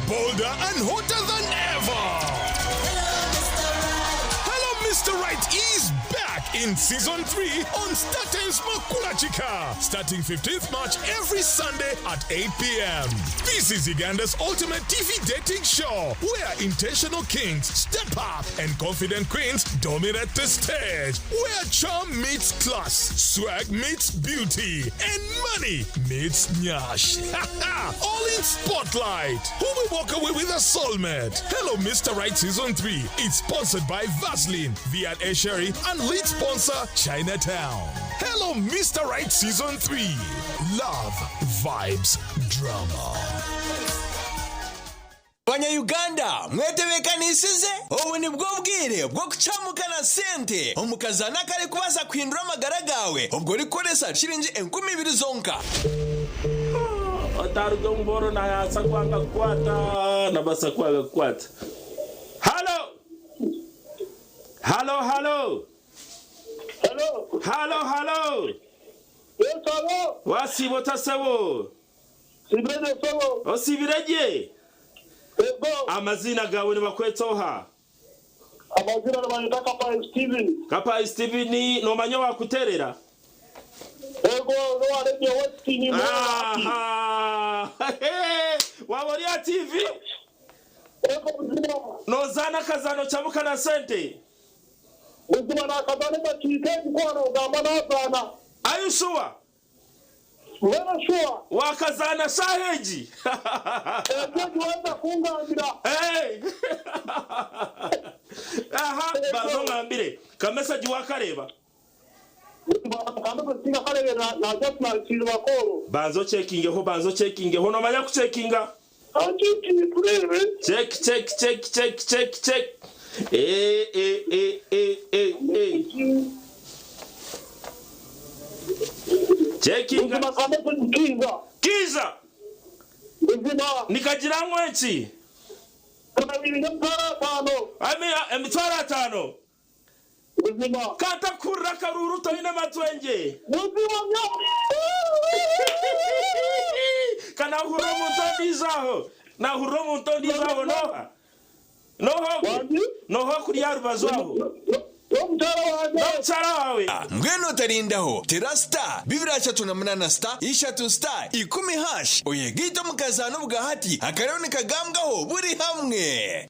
bolder and hotter than ever. Hello, Mr. Right is back in season 3 on StarTimes Makula Chika, starting 15th March every Sunday at 8 p.m. This is Uganda's ultimate TV dating show, where intentional kings step up and confident queens dominate the stage, where charm meets class, swag meets beauty, and money meets nyash. All in Spotlight. Who will walk away with a soulmate? Hello, Mr. Right Season 3. It's sponsored by Vaseline, Viat Sherry, and lead sponsor Chinatown. Hello, Mr. Right Season 3. Love, vibes, drama. Banya-Uganda, mwetebekanisize ubu ni bwo bwire bwo kucamukana sente omukazana kare kubaza kwindura amagara gawe ubwo rikoresa shiringi 20,000 zonka Otarudo mboro na yasa kwanga kwata na basa kwanga kwata. Hello. Hello, hello. Hello. Hello, hello. Yes, hello. Wasibo tasabo. Sibire sabo. Osibireje. Amazina gawe ni bakwetoha. Amazina n'abanyita Kapa Steven. Kapa Steven ni no manyo wakuterera. Ego no arebye wati ni mwana. Wabori ya TV. Ego buzima. Nozana kazano chamuka na sente. Buzima na kazano bakike kwano gamba nazana. Are you sure? Very sure. Wakazana saheji. Hey. Aha, bazo ngambire. Kamesa jiwakareba. Banzo checking ho no manya ku checkinga. Check. Checking. Kiza. Nikajirango echi. Emitwara tano. Kata kurra karuru toine matwenge. Kana huromu tondizaho. Na huromu tondizaho noha. Noho kuri yarubazwaho. Mweno tarindaho terasta bibira chatu na mnana star ishatu star 10 hash oyegito mukazano bugahati akarone kagambwaho buri hamwe.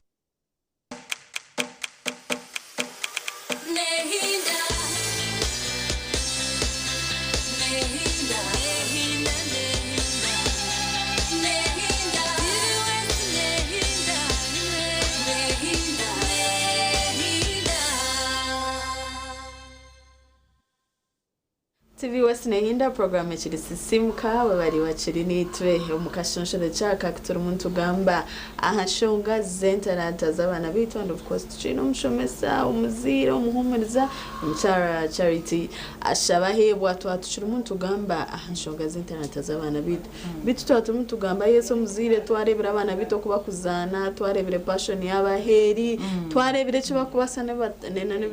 TV West nehinda program chiri sisimuka babari wachiri nitwe umukashonshore chaka kutura umuntu gamba ahashonga zentaranta z'abana bitu and of course chino mshomesa umuzira umuhumuriza umchara charity ashabahebwa twatushira umuntu gamba ahashonga zentaranta z'abana bitu twatu umuntu gamba yeso muzire twarebera abana bitu kuba kuzana twarebere passion y'abaheri twarebere cyo kubasana nene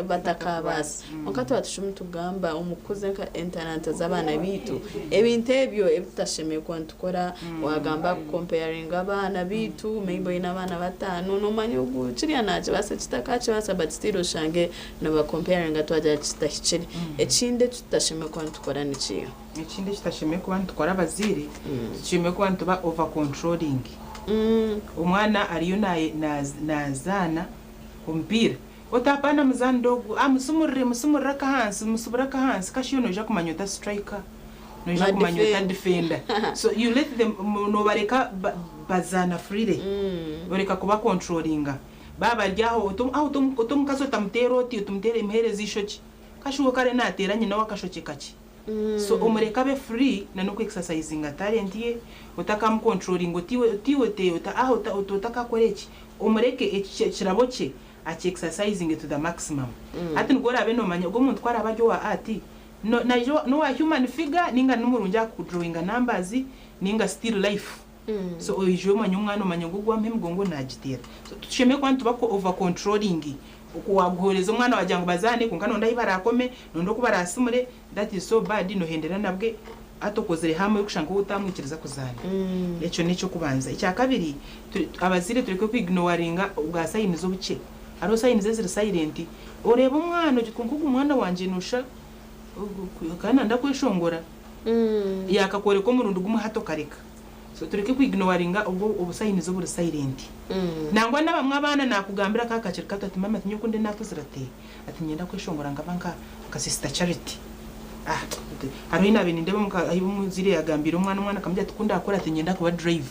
batakabasa okato twatushira umuntu gamba umukuze nka internet z'abana bitu ebintu ebyo ebitashemeye kwantukora wagamba comparing abana bitu maybe n'abana batanu no manyo kiriya naje base kitakache basa but still shange no ba comparing atwaje kitashire ekinde tutashemeye kwantukora nikiyo ekinde kitashemeye kwantukora baziri tushemeye kwantuba over controlling umwana ariyo nazana umpira utapana mzandogu musumurira kahansi musubira kahansi kashiyo noja kumanyota striker noja kumanyota defender so you let them no bareka bazana freely bareka kuba controllinga baba ryaho utum kaso tamtero ti utumtere imhereza ishoki kashuko kare natera nyina wakashoke kaki so umureka be free na no exercising talent ye utaka mu controlling utiwe te utaka koreki umureke ekiraboke at exercising to the maximum ati ngora beno manya go muntu kwara baryo wa ati no wa human figure ninga numurunja ku drawing numbers ninga still life so oyijo manya umwana manya gugwa mpemgongo nagitera so tusheme kwantu bako over controlling ukuwaguhoreza umwana wajyango bazane kunkano ndayibarakome nondo kubarasumure that is so bad no hendera nabwe atokozere hamwe kushanga utamwikiriza kuzana eco nico kubanza icya kabiri abazire tureke kwignoringa ubwa sign zo buce aro sign zezire silent ureba umwana gikunkuga umwana wanje nusha kana ndakwishongora yakakore ko murundu gumwe hato kareka so tureke kwignoringa ubwo sign zo buri silent nangwa nabamwe abana nakugambira kakacira katatu mama tinyo kunde nakuzirate ati nyenda kwishongora ngabanka ka sister Charity arina bene ndebe muzire yagambira umwana kamujya tukunda akora ati nyenda kuba drive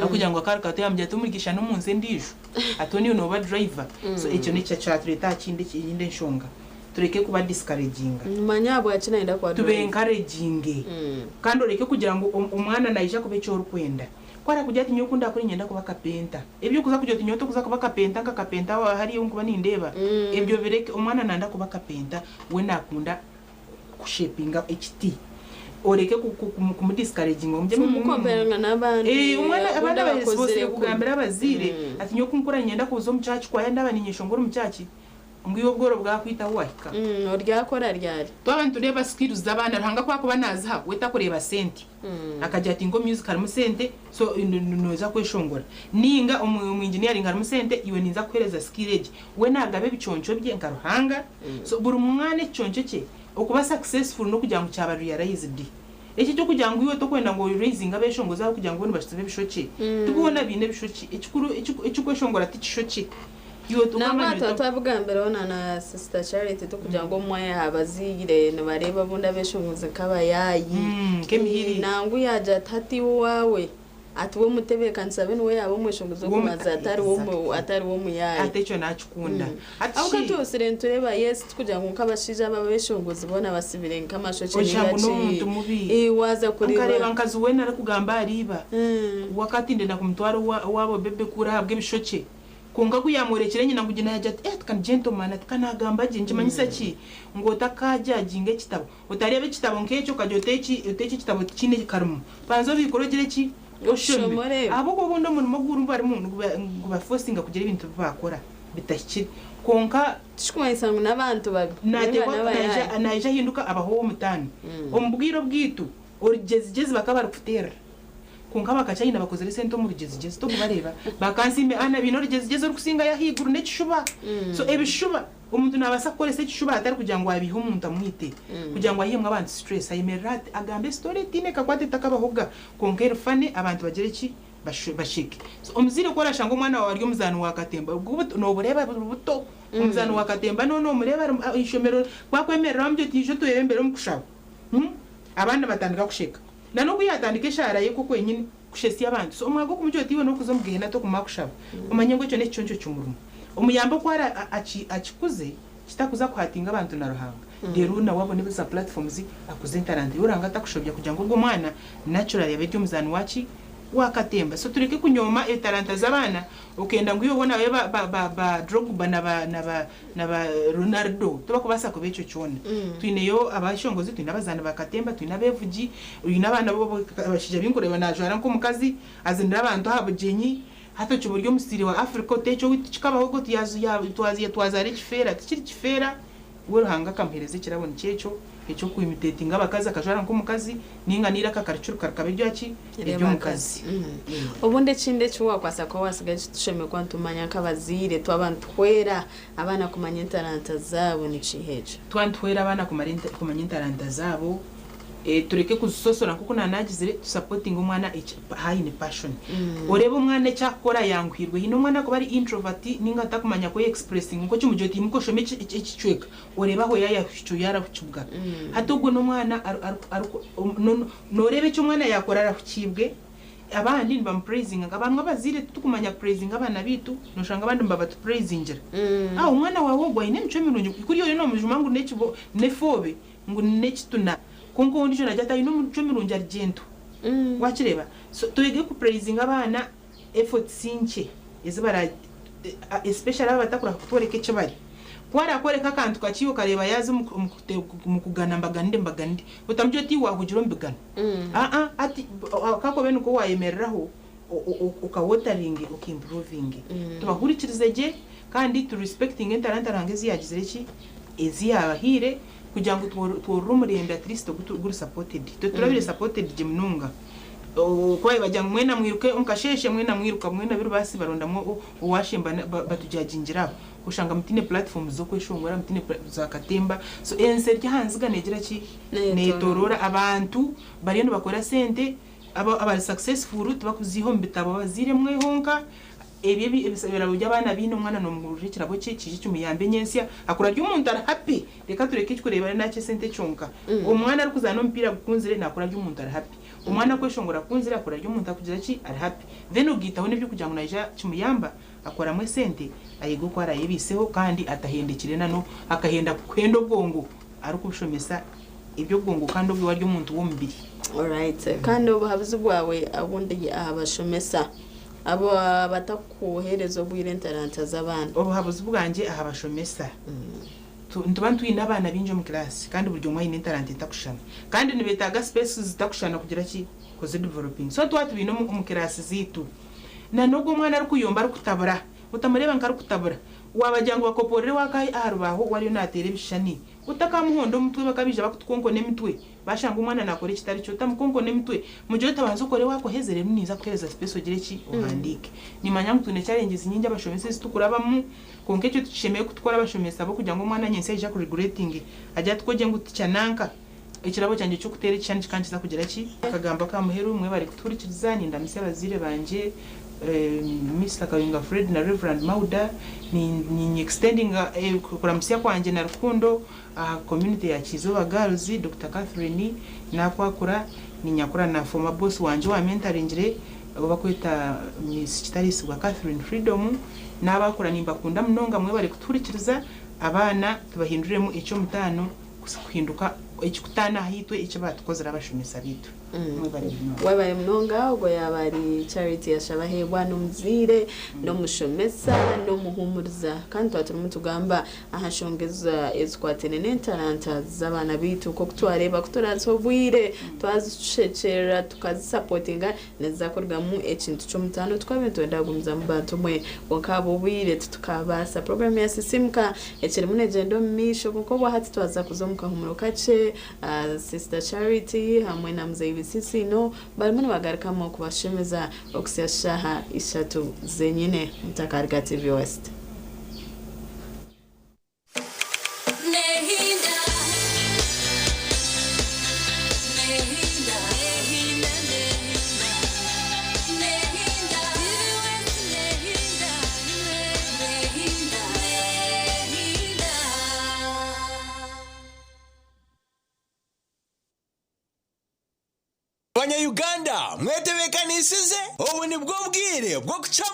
akugira ngo akaraka tuyamjya tumurigisha no munse ndisho atoni no ba driver so icyo ni cya tureta kindi kindi nshonga tureke kuba discouraging manyabo yakina enda kwa tube encouraging kandi ureke kugira ngo umwana naija kubecyo urukwenda kwara kujya ati nyokunda kuri nyenda kuba kapenta ebyo kuza kujya tinyoto kuza kuba kapenta nkakapenta hari yo kuba nindeba ebyo bireke umwana nanda kuba kapenta we nakunda kushepinga HT oreke kumudiscouraging umje mukomberana nabandi umwana abana bayisoze kugambira abazire ati nyo kunkora nyenda kuzo mucaci kwa yanda baninyesho ngoro mucaci ngiyo bworo bwa kwita wahika oryakora ryari twabantu reba skills zabana ranga kwa kuba naza weta kureba senti akajya ati ngo musical musente so noza kweshongora ninga engineering ari musente iwe ninza kwereza skillage we nagabe biconco bye ngaruhanga so buri mwana iconco cye okuba successful no kugira ngo cyaba realized iki cyo kugira ngo iwe to kwenda ngo raising abeshongo za kugira ngo bashitse bishoki tubona bine bishoki ikikuru kweshongora ati kishoki yo tukama twavuga mbere ona na sister Charity to kugira ngo mwaye abazire ne bareba bunda beshongoze kaba yayi kemihiri nangu yaja tati wawe ati wo mutebe kansabe no yabo mweshongozo kumaza atari wo muyayi atecho nachukunda ati aho tureba yes kugira ngo kabashija babeshongoze bona basibire nkamashoche n'ingaci waza kureba nkareba nkazi we nara kugamba ariba wakati ndenda kumtwaro wabo bebe kura habwe bishoche kunga kuyamurekere nyina kugina yaje kan gentleman atkana gamba jinje manyisa ki ngo takaja jinge kitabo utarebe kitabo nkecho kajoteki uteki kitabo kine karumu panzo bikorogere ki oshomore abo ko bondo mu maguru bari mu nguba forcinga kugira ibintu bakora bitashikira konka tishikumayisanga nabantu babi naje hinduka abaho mutani ombwiro bwitu origeze bakaba rufutera kunka bakacayina bakozere sento mu rigeze to kubareba bakansime ana bino rigeze rukusinga yahiguru nechishuba so ebishuba umuntu nabasa korese kishuba atari kugira ngo abihe umuntu amwite kugira ngo ahimwe abantu stress ayimerate agambe story tine kakwate takabahoga konkera fane abantu bagere ki bashike so umuzire ko arashanga umwana wawe ry'umuzano wakatemba ubwo no bureba buto umuzano wakatemba no mureba ishomero kwakwemerera amje tijo tuyembere mukushaba abana batandika kushika nano kuyatandike shara yeko kwenyine kushesi abantu so umwago kumujyo tiwe no kuzombwena to kumakushaba umanye ngo cyo ne cyonco cyumurumo umuyambo kwara akikuze kitakuza kwatinga abantu na ruhanga rero na wabone biza platforms akuze talent uranga atakushobya kugira ngo ubwo mwana natural yabe cyo muzani wachi wakatemba so tureke kunyoma talent z'abana ukenda ngo ubona we ba Drogba na ba Ronaldo tuba kubasa ko becho cyone twineyo abashongozi twinabazana bakatemba twinabevugi uyu nabana bo abashije bingoreba najara nko mukazi azinira abantu habujenyi hato cyuburyo musiri wa Africa techo witikabaho tiyazu ya twazare kifera tikiri kifera we ruhanga kampereze kirabona cyecho echo kuimitating abakazi akajara nko mukazi ninga nira kakaricuru karkabiryo yaki ibyo mukazi ubundi cinde cyo kwasa ko wasigaje tusheme kwantumanya kabazire twabantwera abana kumanya talanta zabo ni ciheje twantwera abana kumanya talanta zabo tureke kuzosora kuko nanagizire supporting umwana high in passion oreba umwana cyakora yankwirwe hino umwana ko bari introvert ninga atakumanya ko expressing uko cyumujoti muko shome ikicweka oreba ho yarahucubwa hatubwo no mwana norebe cyo umwana yakora arahukibwe abandi bampraising abantu abazire tukumanya praising abana bitu noshanga abandi mbabatu praising umwana wawe gwa ine mcyo mirungi kuri yo no mujumangu nefobe ngo nekituna kongo ndijo najata ino muco mirungi argento wakireba so tuige ku praising abana effort sinche ezibara especially abatakura kutwereke cyabari kwara koreka kantu kaciyo kareba yazi mu kugana mbagande utamjyo ti wahujiro mbigana ati kako bene ko wayemereraho ukawotering ukimproving tubahurikirizeje kandi to respecting talent rangezi yagizire ki ezi yabahire kugira ngo tworumurembe at least guru supported turabire supported je mununga kwaye bajya mwena mwiruke umkasheshe mwena mwiruka mwena biru basi barondamwo uwashemba batujajingira ushanga mutine platforms zo kweshongora mutine za katemba so ense hanziga negera ki netorora abantu bariyeno bakora sente aba successful tubakuziho mbitabo bazire mwehonka ebisabira by'abana bino mwana no muruje kirabo cye cyumuyambe nyensia akura ry'umuntu ari happy reka tureke kureba nacyo sente cyonka umwana ari kuzana mpira gukunzire nakura ry'umuntu ari happy umwana kweshongora kunzire akura ry'umuntu akugira ki ari happy then ugitaho nibyo kugira ngo naja cyumuyamba akora mwe sente ayigo kwara yebiseho kandi atahendekire nano akahenda kwendo bwongo ari kubushomesa ibyo bwongo kandi ubwo waryo umuntu wo mbiri alright kandi ubuhabuzi bwawe abundi abashomesa abo batakuhereza ubwire talanta z'abana ubuhabuzi bwanje ahabashomesa ntubantu inabana binje mu class kandi buryo mwa ine talanta itakushana kandi nibetaga spaces zitakushana kugira ki koze developing so twatu bino mu class zitu na nogo mwana ari kuyomba ari kutabura utamureba nkari kutabura wabajyango bakoporere wakayi aharubaho wari natere bishani utakamuhondo mutwe bakabije bakutkonko nemitwe bashanga umwana nakore kitari cyo tamukonko nemitwe mujyo tabanzo kore wako hezere mniza kuhereza space ogire ki uhandike nimanya mutune challenge nyingi abashomese tukurabamo konke cyo tushemeye kutwara abashomese abo kugira ngo umwana nyense ija ku regulating ajya twoje ngo ticyananka ikirabo cyanje cyo kutera cyane kikankiza kugira ki akagamba ka muheru umwe bari kuturikiriza ndamise bazire banje Mr. Kawinga Fred na Reverend Mauda ni extending kuramsia kwanje na rukundo community ya Kizoba Girls Dr. Catherine na kwakura ni nyakura na former boss wanje wa mentoringire bakwita Miss Chitaris wa Catherine Freedom n'abakora nimba kunda mnonga mwe bari kuturikiriza abana tubahinduremo icyo mutano kuhinduka ikikutana hitwe icyo batukozera abashomesa bitu wabaye mnonga ubwo yabari charity yashabahebwa numzire no mushomesa no muhumuriza kandi twaturi tugamba ahashongeza ezkwatene talanta z'abana bitu ko kutwareba kuturazobwire twazicecera tukazisupportinga nezakorwamo ekintu cyo mutano twabento ndagumza mbantu mwe wakabo bwire tukabasa program ya sisimka ekiri munegendo misho kuko bahati twaza kuzomuka humuro kace sister Charity hamwe na mzee sisi no balimani bagarikamo kubashemeza okushyashaha ishatu zenyine mutakarika TV West Uganda mwetebeka nisize ubu ni bwo bwire bwo kuca